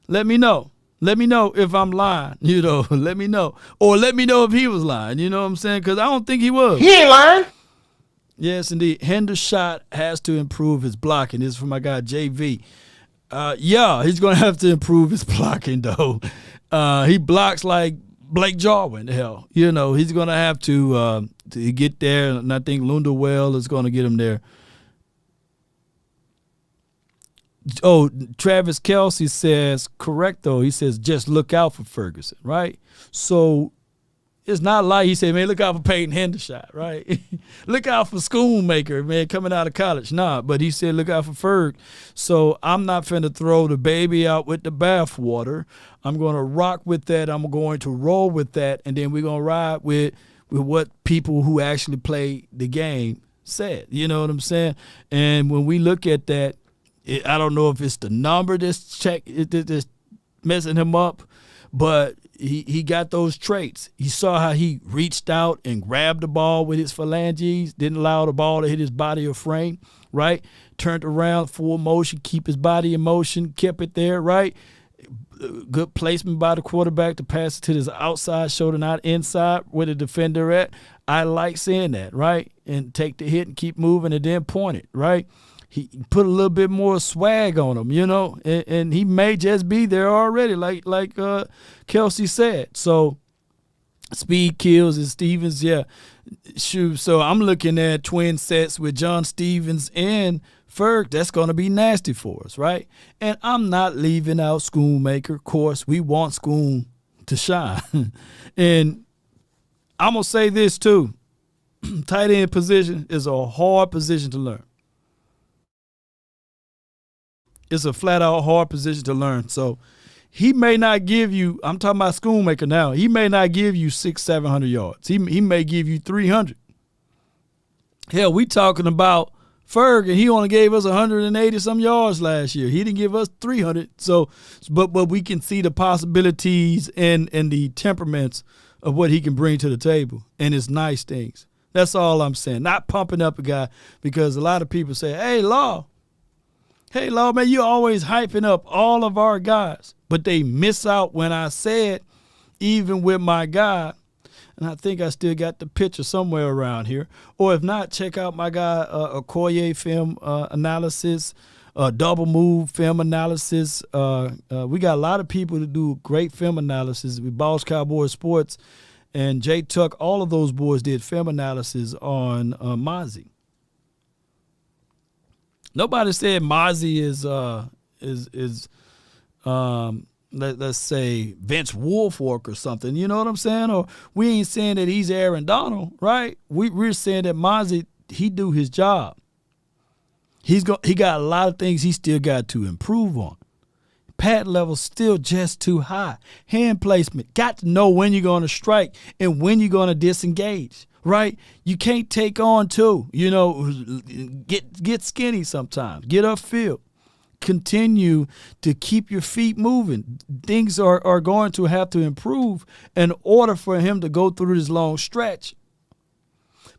[SPEAKER 1] Let me know. Let me know if I'm lying, let me know. Or let me know if he was lying, you know what I'm saying? Because I don't think he was.
[SPEAKER 6] He ain't lying.
[SPEAKER 1] Yes, indeed. Hendershot has to improve his blocking. This is for my guy, JV. He's going to have to improve his blocking, though. He blocks like Blake Jarwin, hell. He's going to have to get there, and I think Lundewell is going to get him there. Oh, Travis Kelsey says, correct, though. He says, just look out for Ferguson, right? So it's not like he said, man, look out for Peyton Hendershot, right? Look out for Schoonmaker, man, coming out of college. Nah, but he said, look out for Ferg. So I'm not finna throw the baby out with the bathwater. I'm going to rock with that. I'm going to roll with that. And then we're going to ride with what people who actually play the game said. You know what I'm saying? And when we look at that, I don't know if it's the number that's messing him up, but he got those traits. You saw how he reached out and grabbed the ball with his phalanges, didn't allow the ball to hit his body or frame, right? Turned around, full motion, keep his body in motion, kept it there, right? Good placement by the quarterback to pass it to his outside shoulder, not inside where the defender at. I like seeing that, right? And take the hit and keep moving and then point it, right? He put a little bit more swag on him, and he may just be there already, like Kelsey said. So speed kills and Stevens, yeah. Shoot, so I'm looking at twin sets with John Stevens and Ferg. That's going to be nasty for us, right? And I'm not leaving out Schoonmaker. Of course, we want Schoon to shine. And I'm going to say this too. tight end position is a hard position to learn. It's a flat out hard position to learn. So he may not give you, I'm talking about Schoonmaker now, he may not give you 600-700 yards. He may give you 300. Hell, we talking about Ferg, and he only gave us 180 some yards last year. He didn't give us 300. So, but we can see the possibilities and the temperaments of what he can bring to the table and his nice things. That's all I'm saying. Not pumping up a guy, because a lot of people say, hey, Law, man, you're always hyping up all of our guys. But they miss out when I said, even with my guy, and I think I still got the picture somewhere around here. Or if not, check out my guy, Okoye film analysis, double move film analysis. We got a lot of people that do great film analysis. We Boss Cowboys Sports and Jay Tuck, all of those boys did film analysis on Mozzie. Nobody said Mozzie is let's say Vince Wilfork or something. You know what I'm saying? Or we ain't saying that he's Aaron Donald, right? We're saying that Mozzie, he do his job. He got a lot of things he still got to improve on. Pad level still just too high. Hand placement, got to know when you're going to strike and when you're going to disengage, right? You can't take on two. You know, get skinny sometimes. Get upfield. Continue to keep your feet moving. Things are going to have to improve in order for him to go through this long stretch.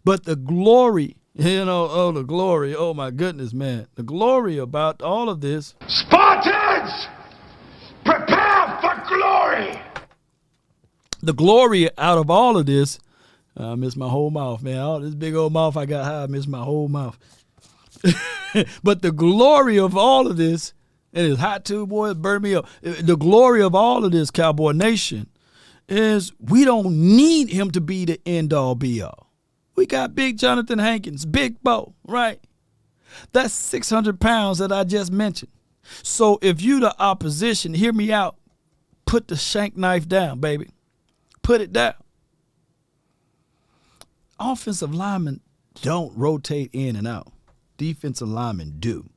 [SPEAKER 1] But the glory, the glory, oh my goodness, man. The glory about all of this.
[SPEAKER 2] Spartans, prepare for glory.
[SPEAKER 1] The glory out of all of this, I miss my whole mouth, man. All this big old mouth I got high, I miss my whole mouth. But the glory of all of this, and it's hot too, boy, it burned me up. The glory of all of this, Cowboy Nation, is we don't need him to be the end-all, be-all. We got Big Jonathan Hankins, Big Bo, right? That's 600 pounds that I just mentioned. So if you the opposition, hear me out, put the shank knife down, baby. Put it down. Offensive linemen don't rotate in and out. Defensive linemen do.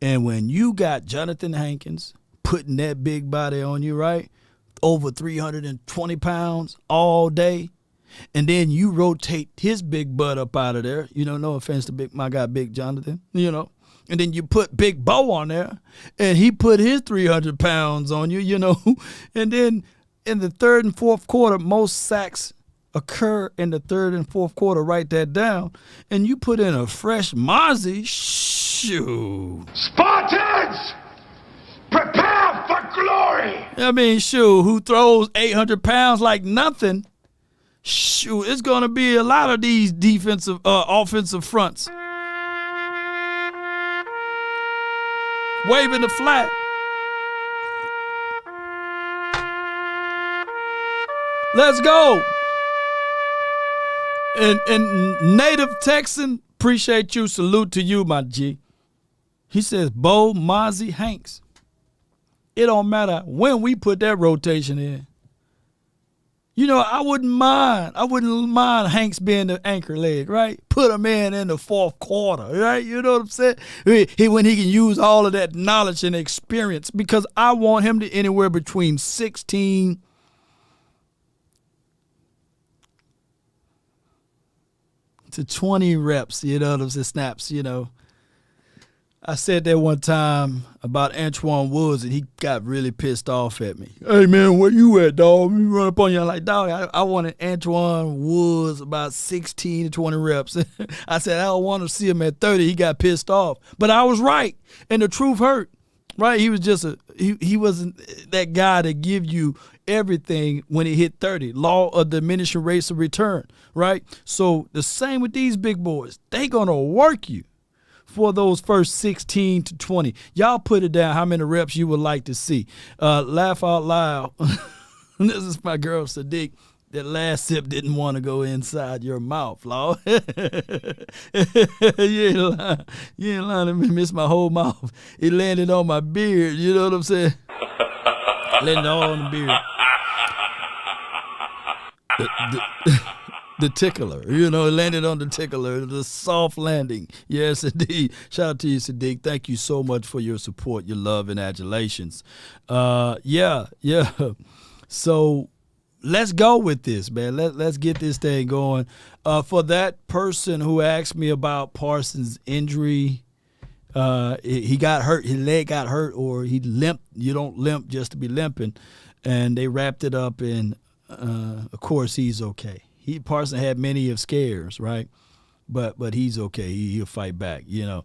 [SPEAKER 1] And when you got Jonathan Hankins putting that big body on you, right, over 320 pounds all day, and then you rotate his big butt up out of there, no offense to my guy Big Jonathan, and then you put Big Bo on there, and he put his 300 pounds on you, and then in the third and fourth quarter, most sacks occur in the third and fourth quarter. Write that down. And you put in a fresh Mozzie. Shoo.
[SPEAKER 2] Spartans, prepare for glory.
[SPEAKER 1] I mean, shoo, who throws 800 pounds like nothing. Shoo, it's going to be a lot of these offensive fronts. Waving the flag. Let's go. And native Texan, appreciate you. Salute to you, my G. He says, Bo, Mozzie, Hanks. It don't matter when we put that rotation in. I wouldn't mind. I wouldn't mind Hanks being the anchor leg, right? Put him in the fourth quarter, right? You know what I'm saying? When he can use all of that knowledge and experience, because I want him to anywhere between 16 to 20 reps, snaps, I said that one time about Antoine Woods, and he got really pissed off at me. Hey, man, where you at, dog? You run up on you. I'm like, dog, I wanted Antoine Woods about 16 to 20 reps. I said, I don't want to see him at 30. He got pissed off. But I was right, and the truth hurt, right? He was just he wasn't that guy to give you everything when he hit 30. Law of diminishing rates of return, right? So the same with these big boys. They going to work you for those first 16 to 20. Y'all put it down how many reps you would like to see. Laugh out loud. This is my girl Sadiq. That last sip didn't want to go inside your mouth, Law. You ain't lying. You ain't lying to me. Miss my whole mouth. It landed on my beard. You know what I'm saying? Landed all on the beard. The tickler, it landed on the tickler, the soft landing. Yes, indeed. Shout out to you, Sadiq. Thank you so much for your support, your love, and adulations. Yeah. So let's go with this, man. Let's get this thing going. For that person who asked me about Parsons' injury, he got hurt, his leg got hurt, or he limped. You don't limp just to be limping. And they wrapped it up in, of course, he's okay. Parson had many of scares, right? But he's okay. He'll fight back, Yeah.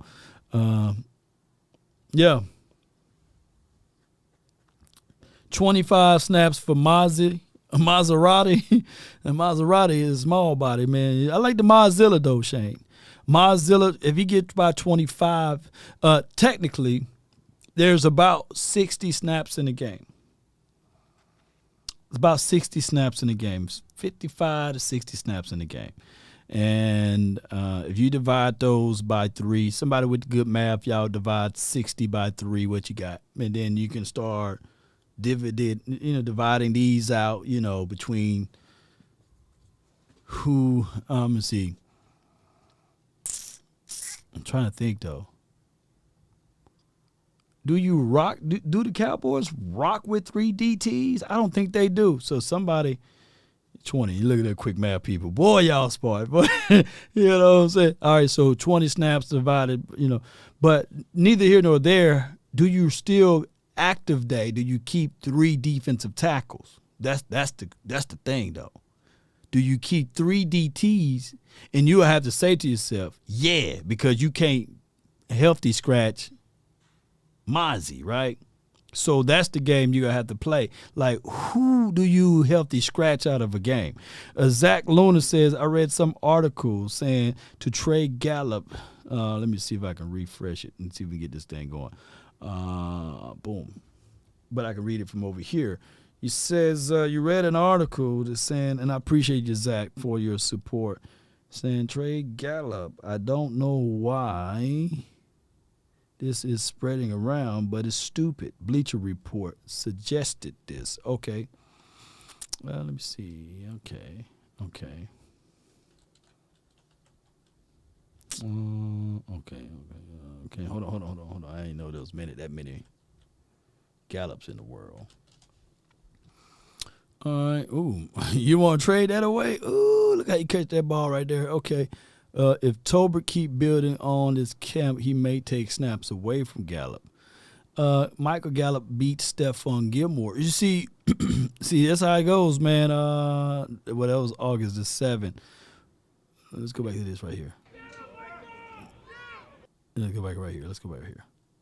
[SPEAKER 1] 25 snaps for Maserati. And Maserati is small body, man. I like the Mozilla, though, Shane. Mozilla, if he gets by 25, technically, there's about 60 snaps in the game. It's about 60 snaps in the game. It's 55 to 60 snaps in the game. And if you divide those by 3, somebody with good math, y'all divide 60 by 3, what you got. And then you can start dividing these out, between who, let's see. I'm trying to think, though. Do the Cowboys rock with 3 DTs? I don't think they do. So somebody, 20, you look at that quick math people. Boy, y'all smart. But, you know what I'm saying? All right, so 20 snaps divided, But neither here nor there, do you still active day, do you keep 3 defensive tackles? That's the thing, though. Do you keep 3 DTs? And you'll have to say to yourself, yeah, because you can't healthy scratch Mozzie, right? So that's the game you're going to have to play. Like, who do you healthy scratch out of a game? Zach Luna says, I read some article saying to trade Gallup. Let me see if I can refresh it and see if we can get this thing going. Boom. But I can read it from over here. He says, you read an article that's saying, and I appreciate you, Zach, for your support, saying trade Gallup. I don't know why this is spreading around, but it's stupid. Bleacher Report suggested this. Okay. Well, let me see. Okay. Okay. Hold on. I didn't know there was that many Gallups in the world. All right. Ooh, you want to trade that away? Ooh, look how you catch that ball right there. Okay. If Tolbert keep building on this camp, he may take snaps away from Gallup. Michael Gallup beat Stephon Gilmore. You see, that's how it goes, man. Well, that was August the 7th. Let's go back to this right here. Let's go back right here.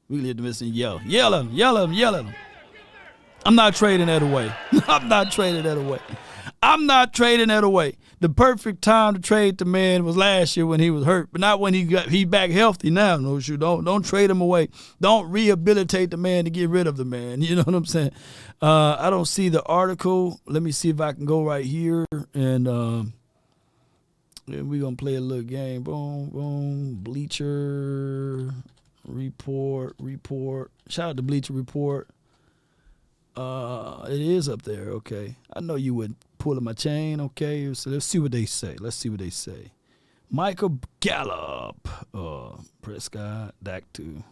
[SPEAKER 1] We can hit the missing yell. Yell at him. I'm not trading that away. I'm not trading that away. The perfect time to trade the man was last year when he was hurt, but not when he back healthy now. No, don't trade him away. Don't rehabilitate the man to get rid of the man. You know what I'm saying? I don't see the article. Let me see if I can go right here and we're gonna play a little game. Boom, boom. Bleacher Report. Shout out to Bleacher Report. It is up there, okay. I know you would pull my chain, okay. So let's see what they say. Michael Gallup, Prescott, Dak too.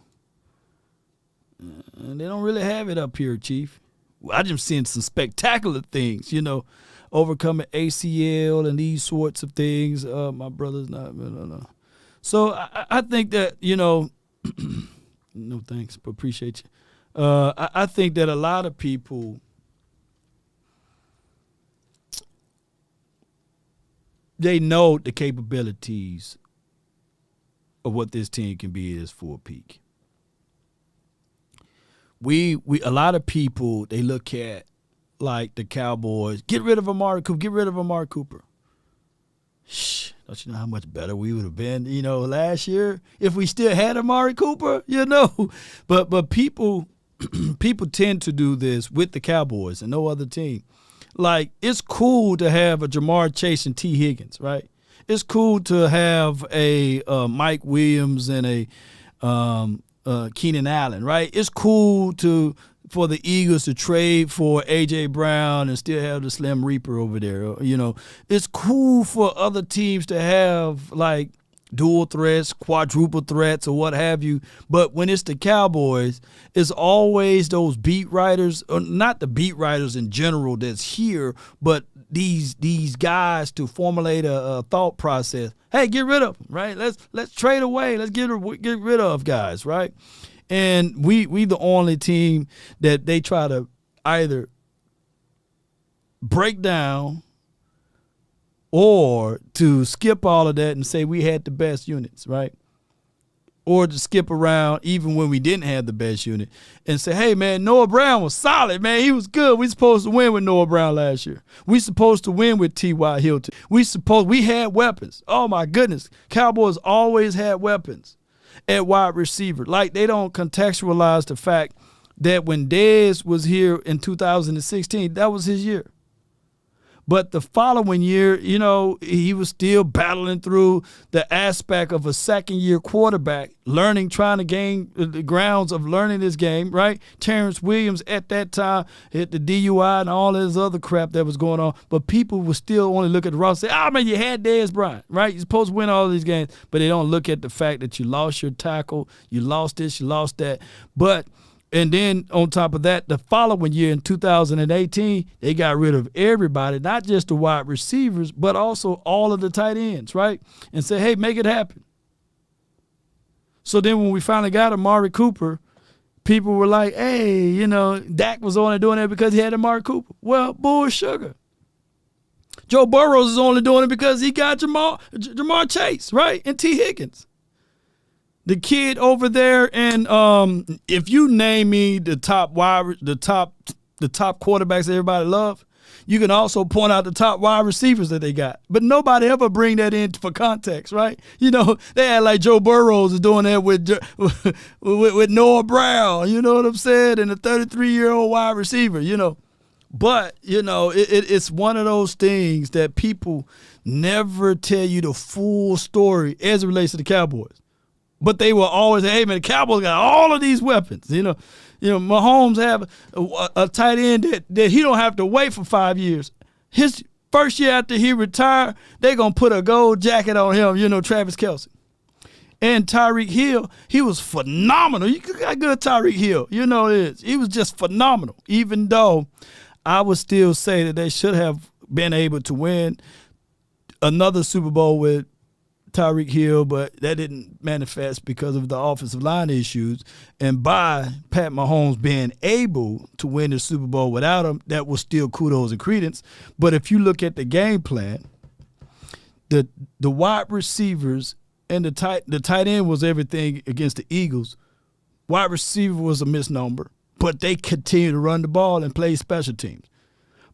[SPEAKER 1] And they don't really have it up here, Chief. Well, I just seen some spectacular things, overcoming ACL and these sorts of things. My brother's not, no. So I think that, no thanks, but appreciate you. I think that a lot of people they know the capabilities of what this team can be at its full peak. A lot of people, they look at like the Cowboys, get rid of Amari Cooper. Shh, don't you know how much better we would have been, last year if we still had Amari Cooper, But people tend to do this with the Cowboys and no other team. Like, it's cool to have a Jamar Chase and T. Higgins, right? It's cool to have a Mike Williams and a Keenan Allen, right? It's cool for the Eagles to trade for A.J. Brown and still have the Slim Reaper over there. You know, it's cool for other teams to have, like, dual threats, quadruple threats, or what have you. But when it's the Cowboys, it's always those beat writers, or not the beat writers in general that's here, but these guys to formulate a thought process. Hey, get rid of them, right? Let's trade away. Let's get rid of guys, right? And we the only team that they try to either break down or to skip all of that and say we had the best units, right? Or to skip around even when we didn't have the best unit and say, hey, man, Noah Brown was solid, man. He was good. We supposed to win with Noah Brown last year. We supposed to win with T.Y. Hilton. We had weapons. Oh, my goodness. Cowboys always had weapons at wide receiver. Like, they don't contextualize the fact that when Dez was here in 2016, that was his year. But the following year, you know, he was still battling through the aspect of a second-year quarterback, trying to gain the grounds of learning this game, right? Terrence Williams at that time hit the DUI and all this other crap that was going on. But people would still only look at the roster and say, oh, man, you had Dez Bryant, right? You're supposed to win all these games. But they don't look at the fact that you lost your tackle, you lost this, you lost that. And then on top of that, the following year in 2018, they got rid of everybody, not just the wide receivers, but also all of the tight ends, right? And say, hey, make it happen. So then when we finally got Amari Cooper, people were like, hey, you know, Dak was only doing that because he had Amari Cooper. Well, bull sugar. Joe Burrows is only doing it because he got Jamar Chase, right? And T. Higgins. The kid over there, and if you name me the top quarterbacks that everybody love, you can also point out the top wide receivers that they got. But nobody ever bring that in for context, right? You know, they had like Joe Burrows is doing that with Noah Brown, you know what I'm saying, and a 33-year-old wide receiver, you know. But, you know, it's one of those things that people never tell you the full story as it relates to the Cowboys. But they will always say, hey, man, the Cowboys got all of these weapons. You know, Mahomes have a tight end that he don't have to wait for 5 years. His first year after he retired, they're going to put a gold jacket on him, you know, Travis Kelce. And Tyreek Hill, he was phenomenal. You got good Tyreek Hill. You know it is. He was just phenomenal, even though I would still say that they should have been able to win another Super Bowl with Tyreek Hill, but that didn't manifest because of the offensive line issues. And by Pat Mahomes being able to win the Super Bowl without him, that was still kudos and credence. But if you look at the game plan, the wide receivers and the tight end was everything against the Eagles. Wide receiver was a misnomer, but they continue to run the ball and play special teams.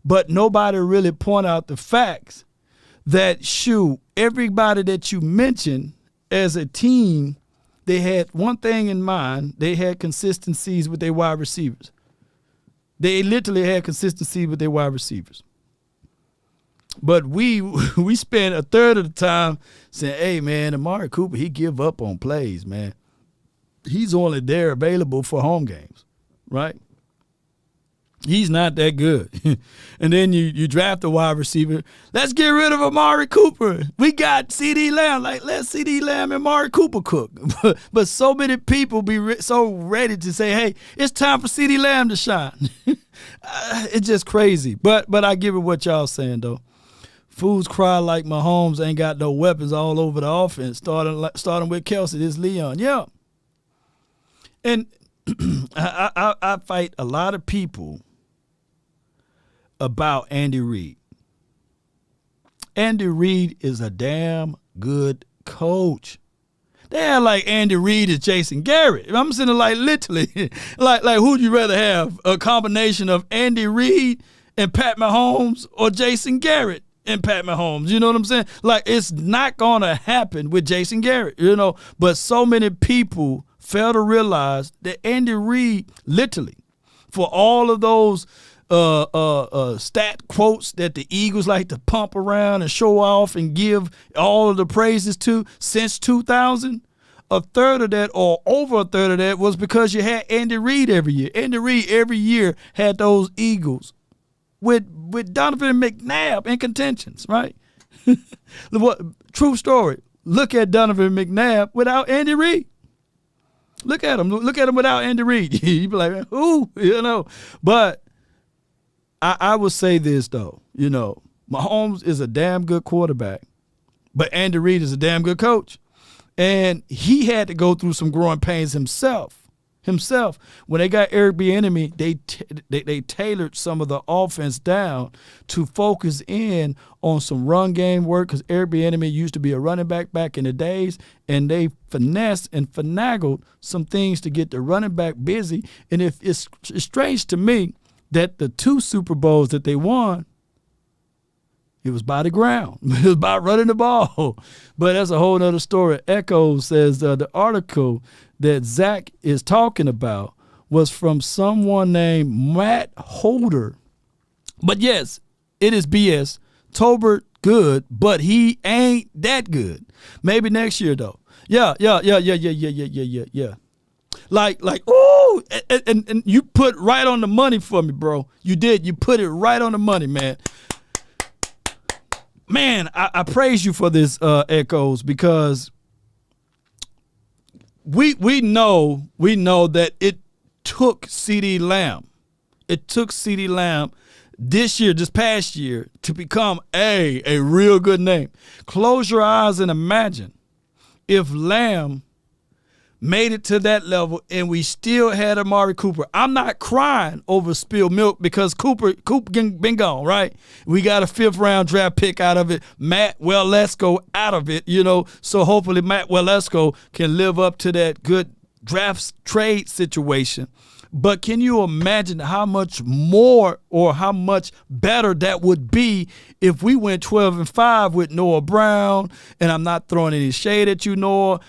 [SPEAKER 1] But nobody really point out the facts that, everybody that you mentioned as a team, they had one thing in mind. They had consistencies with their wide receivers. They literally had consistency with their wide receivers. But we spent a third of the time saying, hey, man, Amari Cooper, he give up on plays, man. He's only there available for home games, right? He's not that good. And then you draft a wide receiver. Let's get rid of Amari Cooper. We got C.D. Lamb. Like, let C.D. Lamb and Amari Cooper cook. But so many people be so ready to say, hey, it's time for C.D. Lamb to shine. It's just crazy. But I give it what y'all saying, though. Fools cry like Mahomes ain't got no weapons all over the offense, starting with Kelce. This Leon. Yeah. And I fight a lot of people about Andy Reid. Andy Reid is a damn good coach. They had like Andy Reid as Jason Garrett. I'm sitting like literally, like who'd you rather have? A combination of Andy Reid and Pat Mahomes, or Jason Garrett and Pat Mahomes? You know what I'm saying? Like, it's not gonna happen with Jason Garrett, you know. But so many people fail to realize that Andy Reid, literally, for all of those stat quotes that the Eagles like to pump around and show off and give all of the praises to since 2000, a third of that or over a third of that was because you had Andy Reid every year. Andy Reid every year had those Eagles with Donovan McNabb in contentions, right? True story. Look at Donovan McNabb without Andy Reid. Look at him. Look at him without Andy Reid. You'd be like, who? But I would say this, though. Mahomes is a damn good quarterback, but Andy Reid is a damn good coach. And he had to go through some growing pains himself. When they got Eric Bieniemy, they tailored some of the offense down to focus in on some run game work because Eric Bieniemy used to be a running back in the days, and they finessed and finagled some things to get the running back busy. And if it's strange to me that the 2 Super Bowls that they won, it was by the ground. It was by running the ball. But that's a whole other story. Echo says the article that Zach is talking about was from someone named Matt Holder. But yes, it is BS. Tolbert good, but he ain't that good. Maybe next year though. Yeah. Like, ooh, and you put right on the money for me, bro. You did. You put it right on the money, man. Man, I praise you for this, Echoes, because we know that it took CeeDee Lamb. It took CeeDee Lamb this past year, to become a real good name. Close your eyes and imagine if Lamb made it to that level and we still had Amari Cooper. I'm not crying over spilled milk because Cooper been gone, right? We got a 5th-round draft pick out of it. Matt Waletzko out of it, So hopefully Matt Waletzko can live up to that good draft trade situation. But can you imagine how much more or how much better that would be if we went 12-5 with Noah Brown? And I'm not throwing any shade at you, Noah.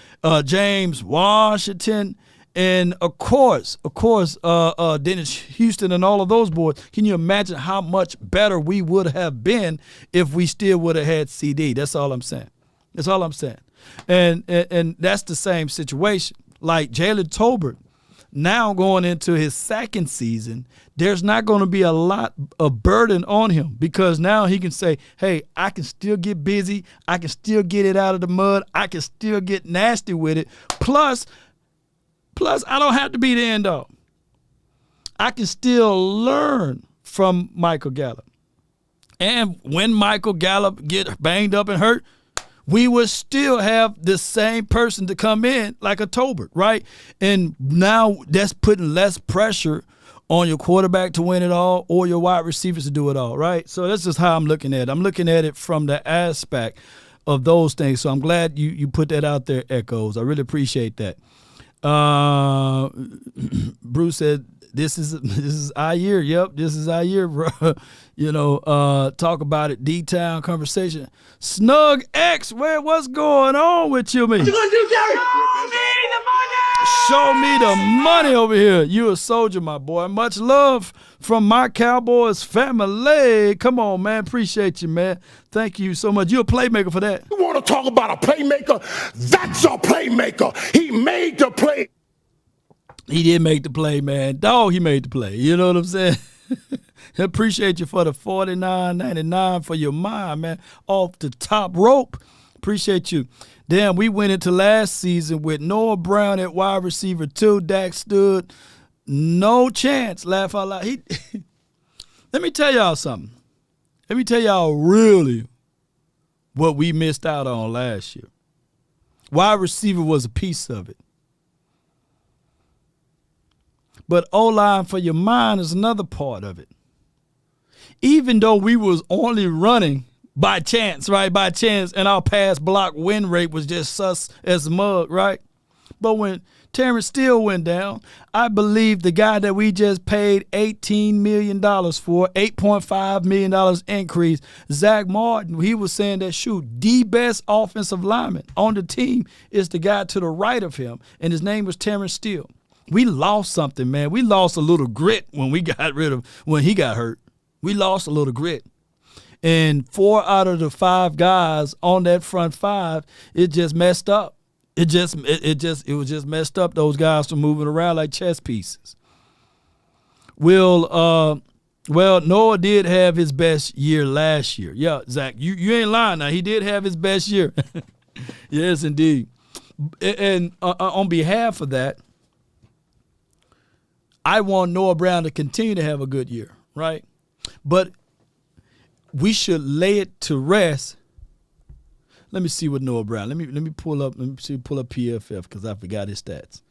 [SPEAKER 1] James Washington, and of course, Dennis Houston and all of those boys. Can you imagine how much better we would have been if we still would have had CD? That's all I'm saying. And that's the same situation. Like Jalen Tolbert, now going into his 2nd season, there's not going to be a lot of burden on him because now he can say, hey, I can still get busy. I can still get it out of the mud. I can still get nasty with it. Plus, I don't have to be the end all. I can still learn from Michael Gallup. And when Michael Gallup get banged up and hurt, we would still have the same person to come in like a Tolbert, right? And now that's putting less pressure on your quarterback to win it all or your wide receivers to do it all, right? So that's just how I'm looking at it. I'm looking at it from the aspect of those things. So I'm glad you put that out there, Echoes. I really appreciate that. Bruce said, this is our year. Yep, this is our year, bro. Talk about it. D-Town conversation. Snug X, what's going on with you, man?
[SPEAKER 2] What you gonna do, Jerry?
[SPEAKER 1] Show me the money over here. You a soldier, my boy. Much love from my Cowboys family. Come on, man. Appreciate you, man. Thank you so much. You a playmaker for that.
[SPEAKER 5] You want to talk about a playmaker? That's a playmaker. He made the play.
[SPEAKER 1] He did make the play, man. Dog, he made the play. You know what I'm saying? Appreciate you for the $49.99 for your mind, man. Off the top rope. Appreciate you. Damn, we went into last season with Noah Brown at wide receiver 2. Dak stood no chance. Laugh out loud. Let me tell y'all something. Let me tell y'all really what we missed out on last year. Wide receiver was a piece of it. But O-line for your mind is another part of it. Even though we was only running by chance, right? By chance, and our pass block win rate was just sus as mug, right? But when Terrence Steele went down, I believe the guy that we just paid $18 million for, $8.5 million increase, Zach Martin, he was saying that, shoot, the best offensive lineman on the team is the guy to the right of him, and his name was Terrence Steele. We lost something, man. We lost a little grit when he got hurt. We lost a little grit. And 4 out of the 5 guys on that front 5, it just messed up. It was just messed up. Those guys were moving around like chess pieces. Well, Noah did have his best year last year. Yeah, Zach, you ain't lying now. He did have his best year. Yes, indeed. And on behalf of that, I want Noah Brown to continue to have a good year, right? But we should lay it to rest. Let me see what Noah Brown. Let me pull up PFF because I forgot his stats.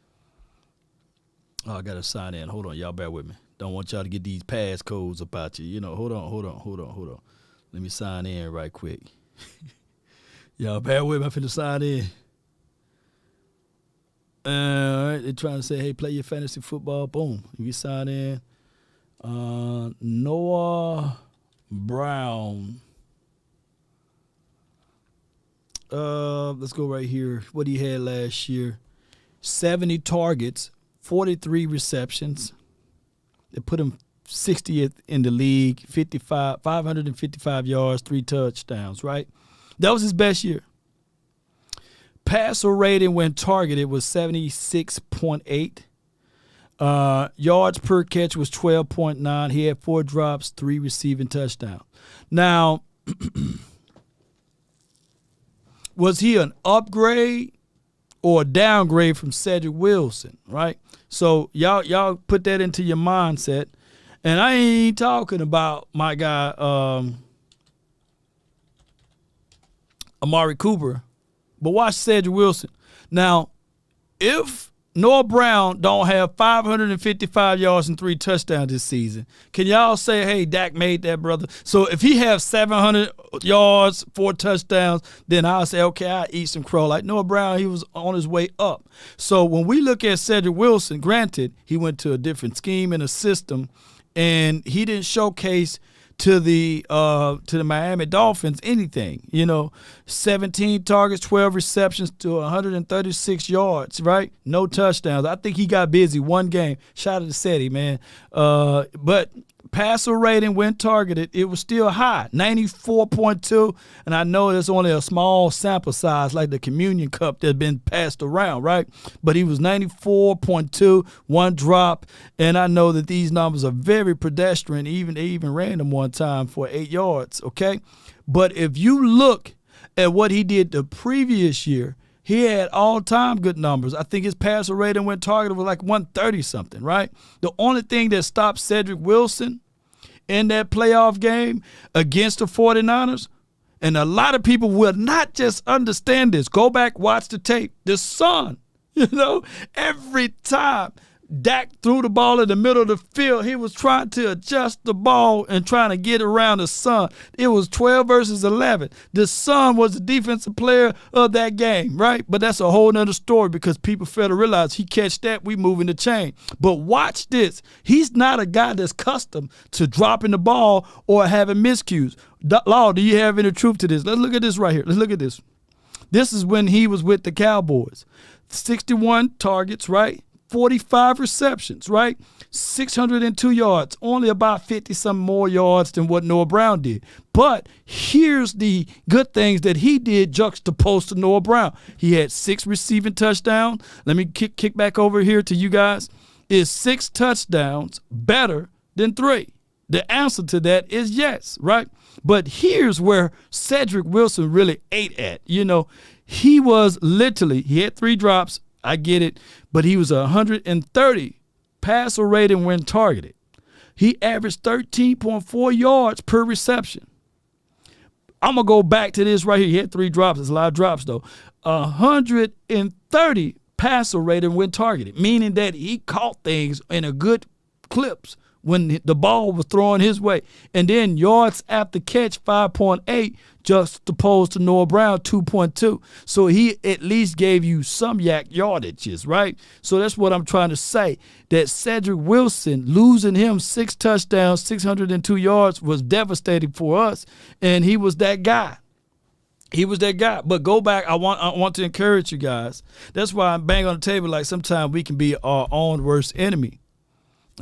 [SPEAKER 1] Oh, I gotta sign in. Hold on, y'all bear with me. Don't want y'all to get these passcodes about you. You know, hold on. Let me sign in right quick. Y'all bear with me. I'm finna sign in. All right, they're trying to say, hey, play your fantasy football. Boom. We sign in. Noah Brown. Let's go right here. What he had last year. 70 targets, 43 receptions. They put him 60th in the league, 555 yards, 3 touchdowns, right? That was his best year. Passer rating when targeted was 76.8. Yards per catch was 12.9. He had 4 drops, 3 receiving touchdowns. Now, was he an upgrade or a downgrade from Cedric Wilson, right? So y'all put that into your mindset. And I ain't talking about my guy Amari Cooper, but watch Cedric Wilson. Now, if Noah Brown don't have 555 yards and 3 touchdowns this season, can y'all say, hey, Dak made that, brother? So if he has 700 yards, 4 touchdowns, then I'll say, okay, I'll eat some crow. Like Noah Brown, he was on his way up. So when we look at Cedric Wilson, granted, he went to a different scheme and a system, and he didn't showcase to the Miami Dolphins anything. 17 targets, 12 receptions to 136 yards, right? No touchdowns. I think he got busy one game. Shout out to Seti, man. But passer rating when targeted, it was still high, 94.2. And I know there's only a small sample size like the communion cup that's been passed around, right? But he was 94.2, 1 drop. And I know that these numbers are very pedestrian. They even ran them one time for 8 yards, okay? But if you look at what he did the previous year, he had all-time good numbers. I think his passer rating when targeted was like 130-something, right? The only thing that stopped Cedric Wilson in that playoff game against the 49ers, and a lot of people will not just understand this. Go back, watch the tape. The sun, every time Dak threw the ball in the middle of the field, he was trying to adjust the ball and trying to get around the sun. It was 12 versus 11. The sun was the defensive player of that game, right? But that's a whole nother story because people fail to realize he catch that, we moving the chain. But watch this. He's not a guy that's accustomed to dropping the ball or having miscues. Law, do you have any truth to this? Let's look at this right here. Let's look at this. This is when he was with the Cowboys. 61 targets, right? 45 receptions, right? 602 yards, only about 50-some more yards than what Noah Brown did. But here's the good things that he did juxtaposed to Noah Brown. He had 6 receiving touchdowns. Let me kick back over here to you guys. Is 6 touchdowns better than 3? The answer to that is yes, right? But here's where Cedric Wilson really ate at. He was literally, he had 3 drops, I get it, but he was 130 passer rating when targeted. He averaged 13.4 yards per reception. I'm going to go back to this right here. He had 3 drops. There's a lot of drops, though. 130 passer rating when targeted, meaning that he caught things in a good clips when the ball was thrown his way. And then yards after catch, 5.8, juxtaposed to Noah Brown, 2.2. So he at least gave you some yardages, right? So that's what I'm trying to say, that Cedric Wilson, losing him 6 touchdowns, 602 yards was devastating for us, and he was that guy. He was that guy. But go back. I want to encourage you guys. That's why I bang on the table like sometimes we can be our own worst enemy.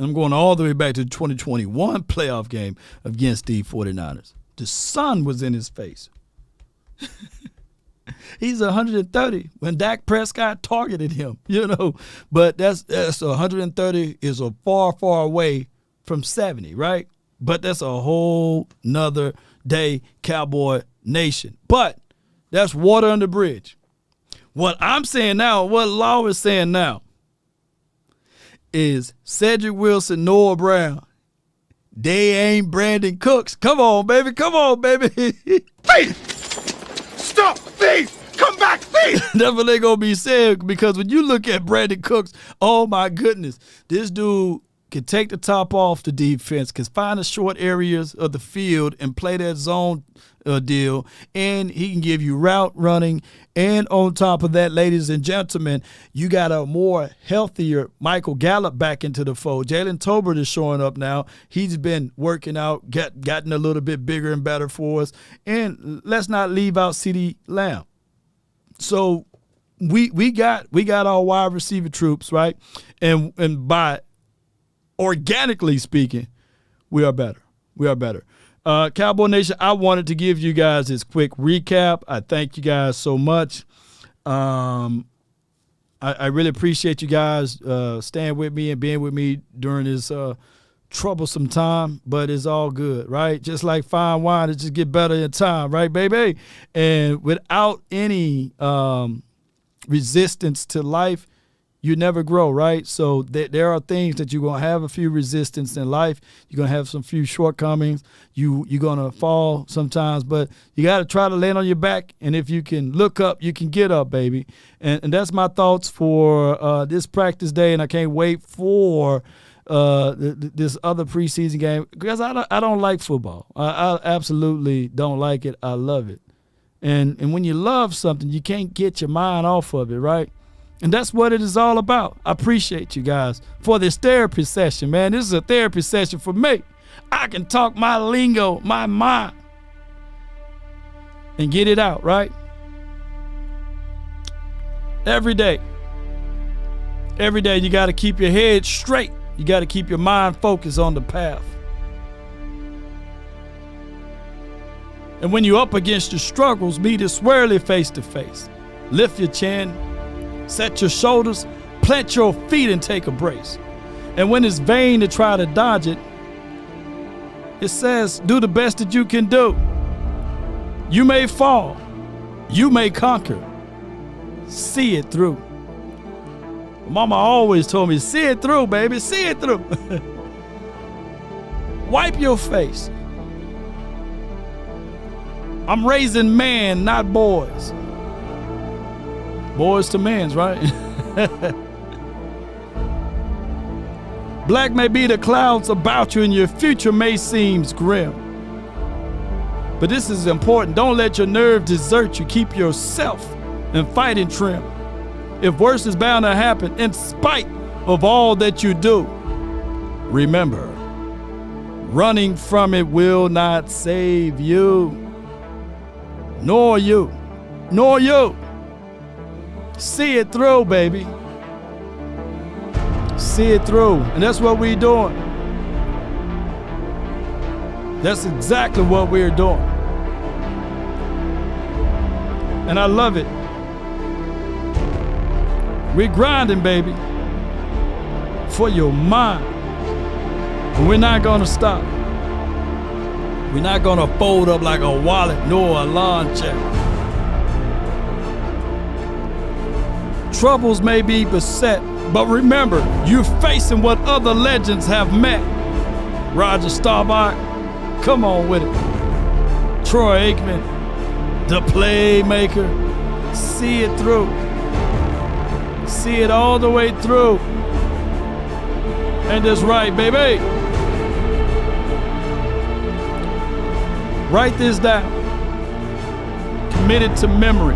[SPEAKER 1] I'm going all the way back to the 2021 playoff game against the 49ers. The sun was in his face. He's 130 when Dak Prescott targeted him, But that's 130 is a far, far away from 70, right? But that's a whole nother day, Cowboy Nation. But that's water under the bridge. What I'm saying now, what Law is saying now, is Cedric Wilson, Noah Brown. They ain't Brandon Cooks. Come on, baby. Come on, baby.
[SPEAKER 2] Thief! Stop! Thief! Come back, thief!
[SPEAKER 1] That's what they gonna be saying, because when you look at Brandon Cooks, oh my goodness, this dude can take the top off the defense, can find the short areas of the field and play that zone deal, and he can give you route running. And on top of that, ladies and gentlemen, you got a more healthier Michael Gallup back into the fold. Jalen Tolbert is showing up now. He's been working out, gotten a little bit bigger and better for us. And let's not leave out CeeDee Lamb. So we got our wide receiver troops, right? And by organically speaking, we are better. We are better. Cowboy Nation, I wanted to give you guys this quick recap. I thank you guys so much. I really appreciate you guys staying with me and being with me during this troublesome time, but it's all good, right? Just like fine wine, it just get better in time, right, baby? And without any resistance to life, you never grow, right? So there are things that you're going to have a few resistance in life. You're going to have some few shortcomings. You're going to fall sometimes, but you got to try to land on your back. And if you can look up, you can get up, baby. And that's my thoughts for this practice day. And I can't wait for this other preseason game, because I don't like football. I absolutely don't like it. I love it. And when you love something, you can't get your mind off of it, right? And that's what it is all about. I appreciate you guys for this therapy session, man. This is a therapy session for me. I can talk my lingo, my mind, and get it out, right? Every day. Every day you got to keep your head straight. You got to keep your mind focused on the path. And when you're up against your struggles, meet it squarely face to face. Lift your chin. Set your shoulders, plant your feet, and take a brace. And when it's vain to try to dodge it, it says, do the best that you can do. You may fall. You may conquer. See it through. Mama always told me, see it through, baby, see it through. Wipe your face. I'm raising men, not boys. Boys to men's, right? Black may be the clouds about you and your future may seem grim. But this is important. Don't let your nerve desert you. Keep yourself and fighting trim. If worse is bound to happen, in spite of all that you do, remember, running from it will not save you. Nor you. Nor you. See it through, baby. See it through. And that's what we're doing. That's exactly what we're doing. And I love it. We're grinding, baby, for your mind. And we're not going to stop. We're not going to fold up like a wallet nor a lawn chair. Troubles may be beset, but remember, you're facing what other legends have met. Roger Staubach, come on with it. Troy Aikman, the playmaker, see it through. See it all the way through. And that's right, baby. Write this down. Commit it to memory.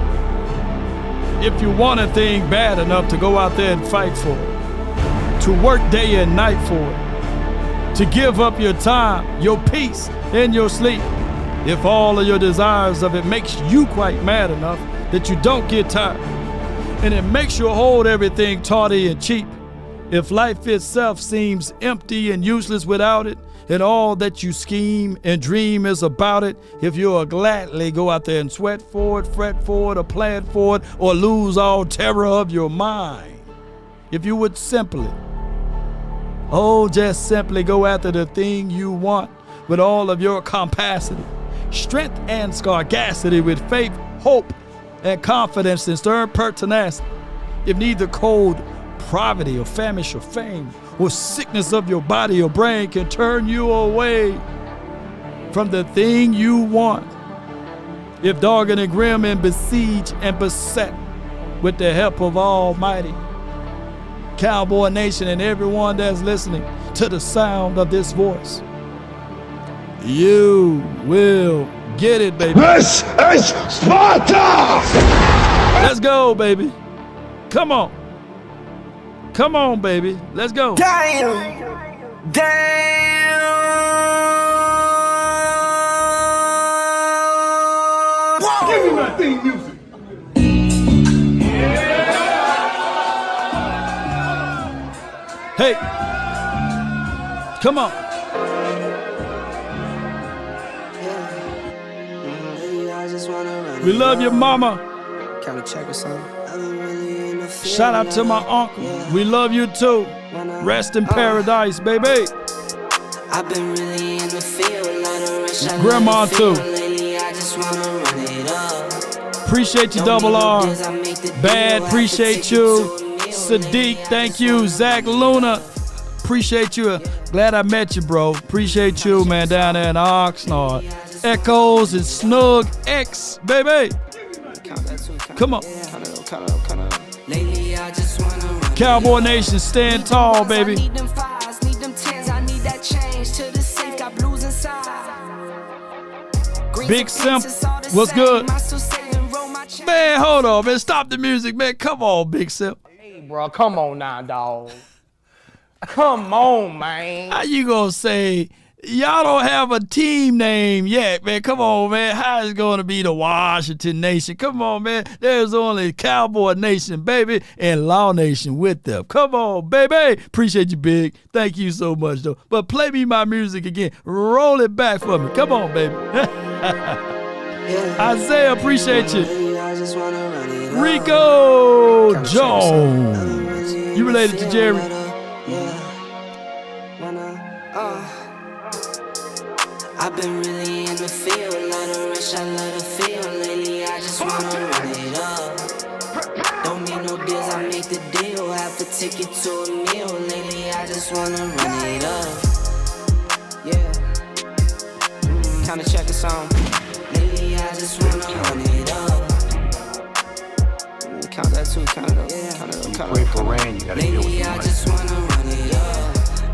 [SPEAKER 1] If you want a thing bad enough to go out there and fight for it, to work day and night for it, to give up your time, your peace, and your sleep, if all of your desires of it makes you quite mad enough that you don't get tired, and it makes you hold everything tawdry and cheap, if life itself seems empty and useless without it, and all that you scheme and dream is about it. If you'll gladly go out there and sweat for it, fret for it, or plan for it, or lose all terror of your mind. If you would simply, just simply go after the thing you want with all of your capacity, strength and sagacity, with faith, hope, and confidence and stern pertinacity. If neither cold poverty or famish or fame or sickness of your body or brain can turn you away from the thing you want, if dogged and grim and besieged and beset with the help of Almighty Cowboy Nation and everyone that's listening to the sound of this voice, you will get it, baby.
[SPEAKER 2] This is Sparta!
[SPEAKER 1] Let's go, baby. Come on. Come on, baby. Let's go.
[SPEAKER 7] Damn. Damn.
[SPEAKER 2] Give me my theme music.
[SPEAKER 1] Hey. Come on. We love you, mama.
[SPEAKER 7] Can we check or something?
[SPEAKER 1] Shout out to my uncle. We love you too. Rest in paradise, baby.
[SPEAKER 7] I've been really in the field, lot of rush.
[SPEAKER 1] Grandma too.
[SPEAKER 7] Lately, I just wanna run it up.
[SPEAKER 1] Appreciate you, Double R. Bad, appreciate you. Sadiq, thank you. Zach Luna, appreciate you. Glad I met you, bro. Appreciate you, man, down there in Oxnard. Echoes and Snug X, baby. Come on.
[SPEAKER 7] Lately, I just wanna run
[SPEAKER 1] Cowboy Nation, stand tall, baby.
[SPEAKER 7] I need them fives, need them tens, I need that change to the safe, got blues inside.
[SPEAKER 1] Big Simp, what's good? Man, hold on, man. Stop the music, man. Come on, Big Simp.
[SPEAKER 6] Hey, bro, come on now, dog. Come on, man.
[SPEAKER 1] How you gonna say y'all don't have a team name yet, man? Come on, man. How is it gonna be the Washington Nation? Come on, man. There's only Cowboy Nation, baby, and Law Nation with them. Come on, baby. Appreciate you, Big. Thank you so much, though. But play me my music again. Roll it back for me. Come on, baby. Isaiah, appreciate you. Rico Jones. You related to Jerry?
[SPEAKER 7] I've been really in the field, lot of rush, I love the feel. Lately, I just wanna run it up. Don't need no deals, I make the deal. Have a ticket to a meal. Lately, I just wanna run it up. Yeah. Kinda check a song. Lately, I just wanna run it up. Count that too, count it up. Yeah. Count it up, count it up.
[SPEAKER 5] For rain, you gotta deal with
[SPEAKER 7] Lately, I just wanna run it up.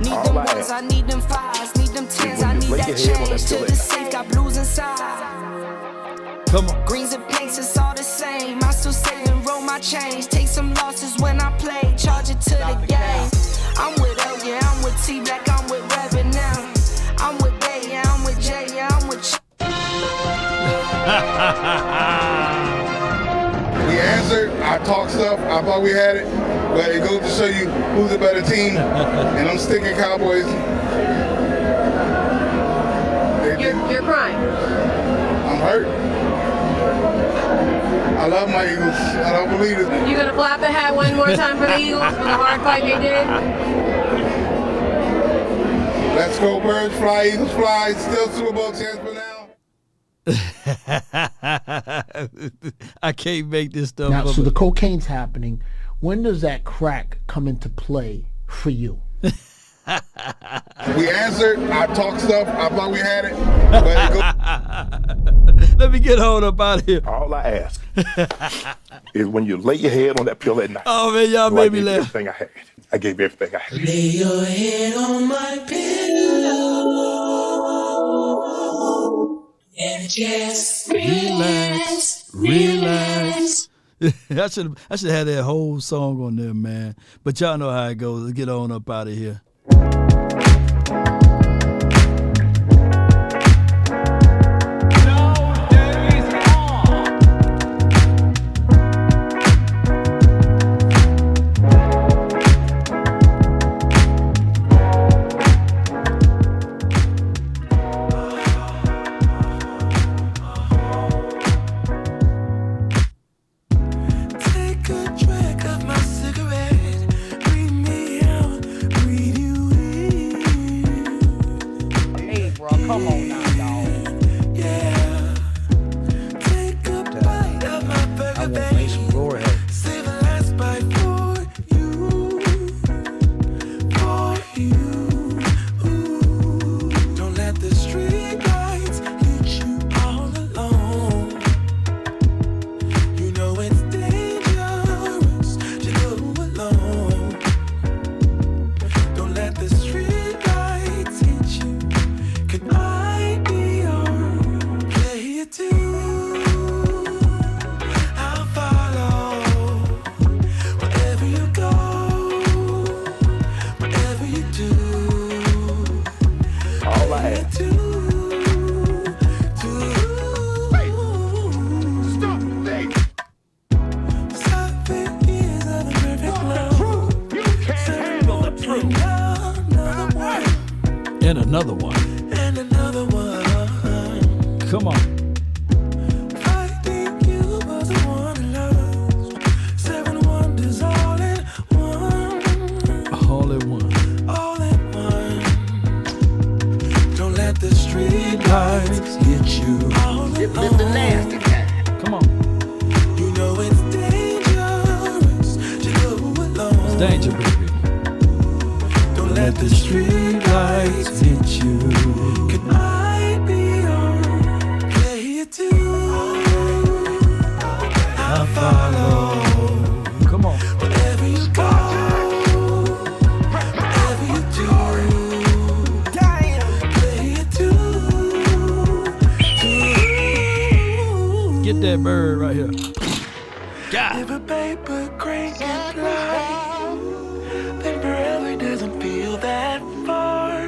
[SPEAKER 7] Need them ones, I need them fives, need them tens, I need that change to the safe, got blues inside.
[SPEAKER 1] Come on.
[SPEAKER 7] Greens and pinks, it's all the same. I still save and roll my change. Take some losses when I play, charge it to the game. I'm with L, yeah, I'm with T Black, I'm with Reverend now. I'm with Bay, yeah, I'm with J, yeah, I'm with
[SPEAKER 2] We answered, I talked stuff, I thought we had it, but it goes to show you who's a better team, and I'm sticking Cowboys.
[SPEAKER 8] You're crying.
[SPEAKER 2] I'm hurt. I love my Eagles. I don't believe it.
[SPEAKER 8] You gonna flap the hat one more time for the Eagles for the hard fight they did?
[SPEAKER 2] Let's go Birds, fly Eagles, fly. Still Super Bowl chance for now.
[SPEAKER 1] I can't make this stuff
[SPEAKER 9] Now,
[SPEAKER 1] up.
[SPEAKER 9] so the cocaine's happening. When does that crack come into play for you?
[SPEAKER 2] We answered, I talked stuff, I thought we had it, but it goes.
[SPEAKER 1] Let me get hold up out of here.
[SPEAKER 5] All I ask is when you lay your head on that pillow at night.
[SPEAKER 1] Oh, man, y'all
[SPEAKER 5] I
[SPEAKER 1] made me
[SPEAKER 5] gave you
[SPEAKER 1] laugh.
[SPEAKER 5] everything I had. I gave you everything I had.
[SPEAKER 7] Lay your head on my pillow and just
[SPEAKER 1] Relax, relax. I should have that whole song on there, man. But y'all know how it goes. Let's get on up out of here. Come on.
[SPEAKER 7] Finding you was a one love. 7 wonders all in one.
[SPEAKER 1] All in one.
[SPEAKER 7] All in one. Don't let the street lights hit you.
[SPEAKER 3] This the nasty kind.
[SPEAKER 1] Come on.
[SPEAKER 7] You know it's dangerous to go alone.
[SPEAKER 1] It's danger, baby.
[SPEAKER 7] Don't let the street lights hit you. Could I be your player too? I'll follow.
[SPEAKER 1] Come on.
[SPEAKER 7] Wherever you go, whatever you do, player too.
[SPEAKER 1] Get that bird right here. God.
[SPEAKER 7] If a paper crane can fly, then forever doesn't feel that far.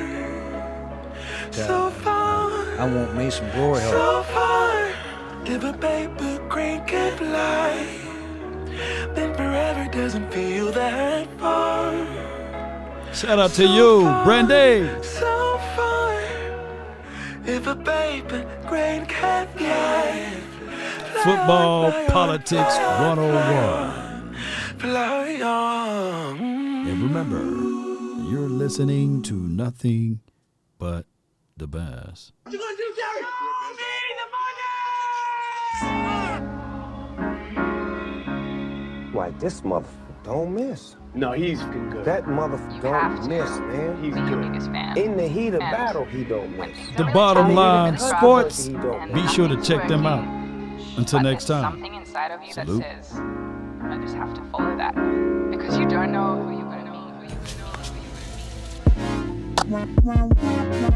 [SPEAKER 7] So far,
[SPEAKER 3] I want me some glory hole.
[SPEAKER 7] so far. If a paper crane can fly, then forever doesn't feel that far.
[SPEAKER 1] Shout out to you, Brandy.
[SPEAKER 7] So far. If a paper crane can fly.
[SPEAKER 1] Football Politics 101.
[SPEAKER 7] Fly on.
[SPEAKER 1] And remember, you're listening to nothing but the best.
[SPEAKER 7] What you gonna do, Jerry?
[SPEAKER 10] Like, this motherfucker don't miss.
[SPEAKER 6] No, he's good.
[SPEAKER 10] That motherfucker don't miss, man.
[SPEAKER 6] He's good.
[SPEAKER 10] In the heat of battle, he don't miss.
[SPEAKER 1] The Bottom Line
[SPEAKER 10] Even
[SPEAKER 1] Sports.
[SPEAKER 10] he don't miss.
[SPEAKER 1] Be sure to check them out. Until next time.
[SPEAKER 11] Something inside of you
[SPEAKER 1] Salute.
[SPEAKER 11] that says, I just have to follow that. Because you don't know who you're going to meet.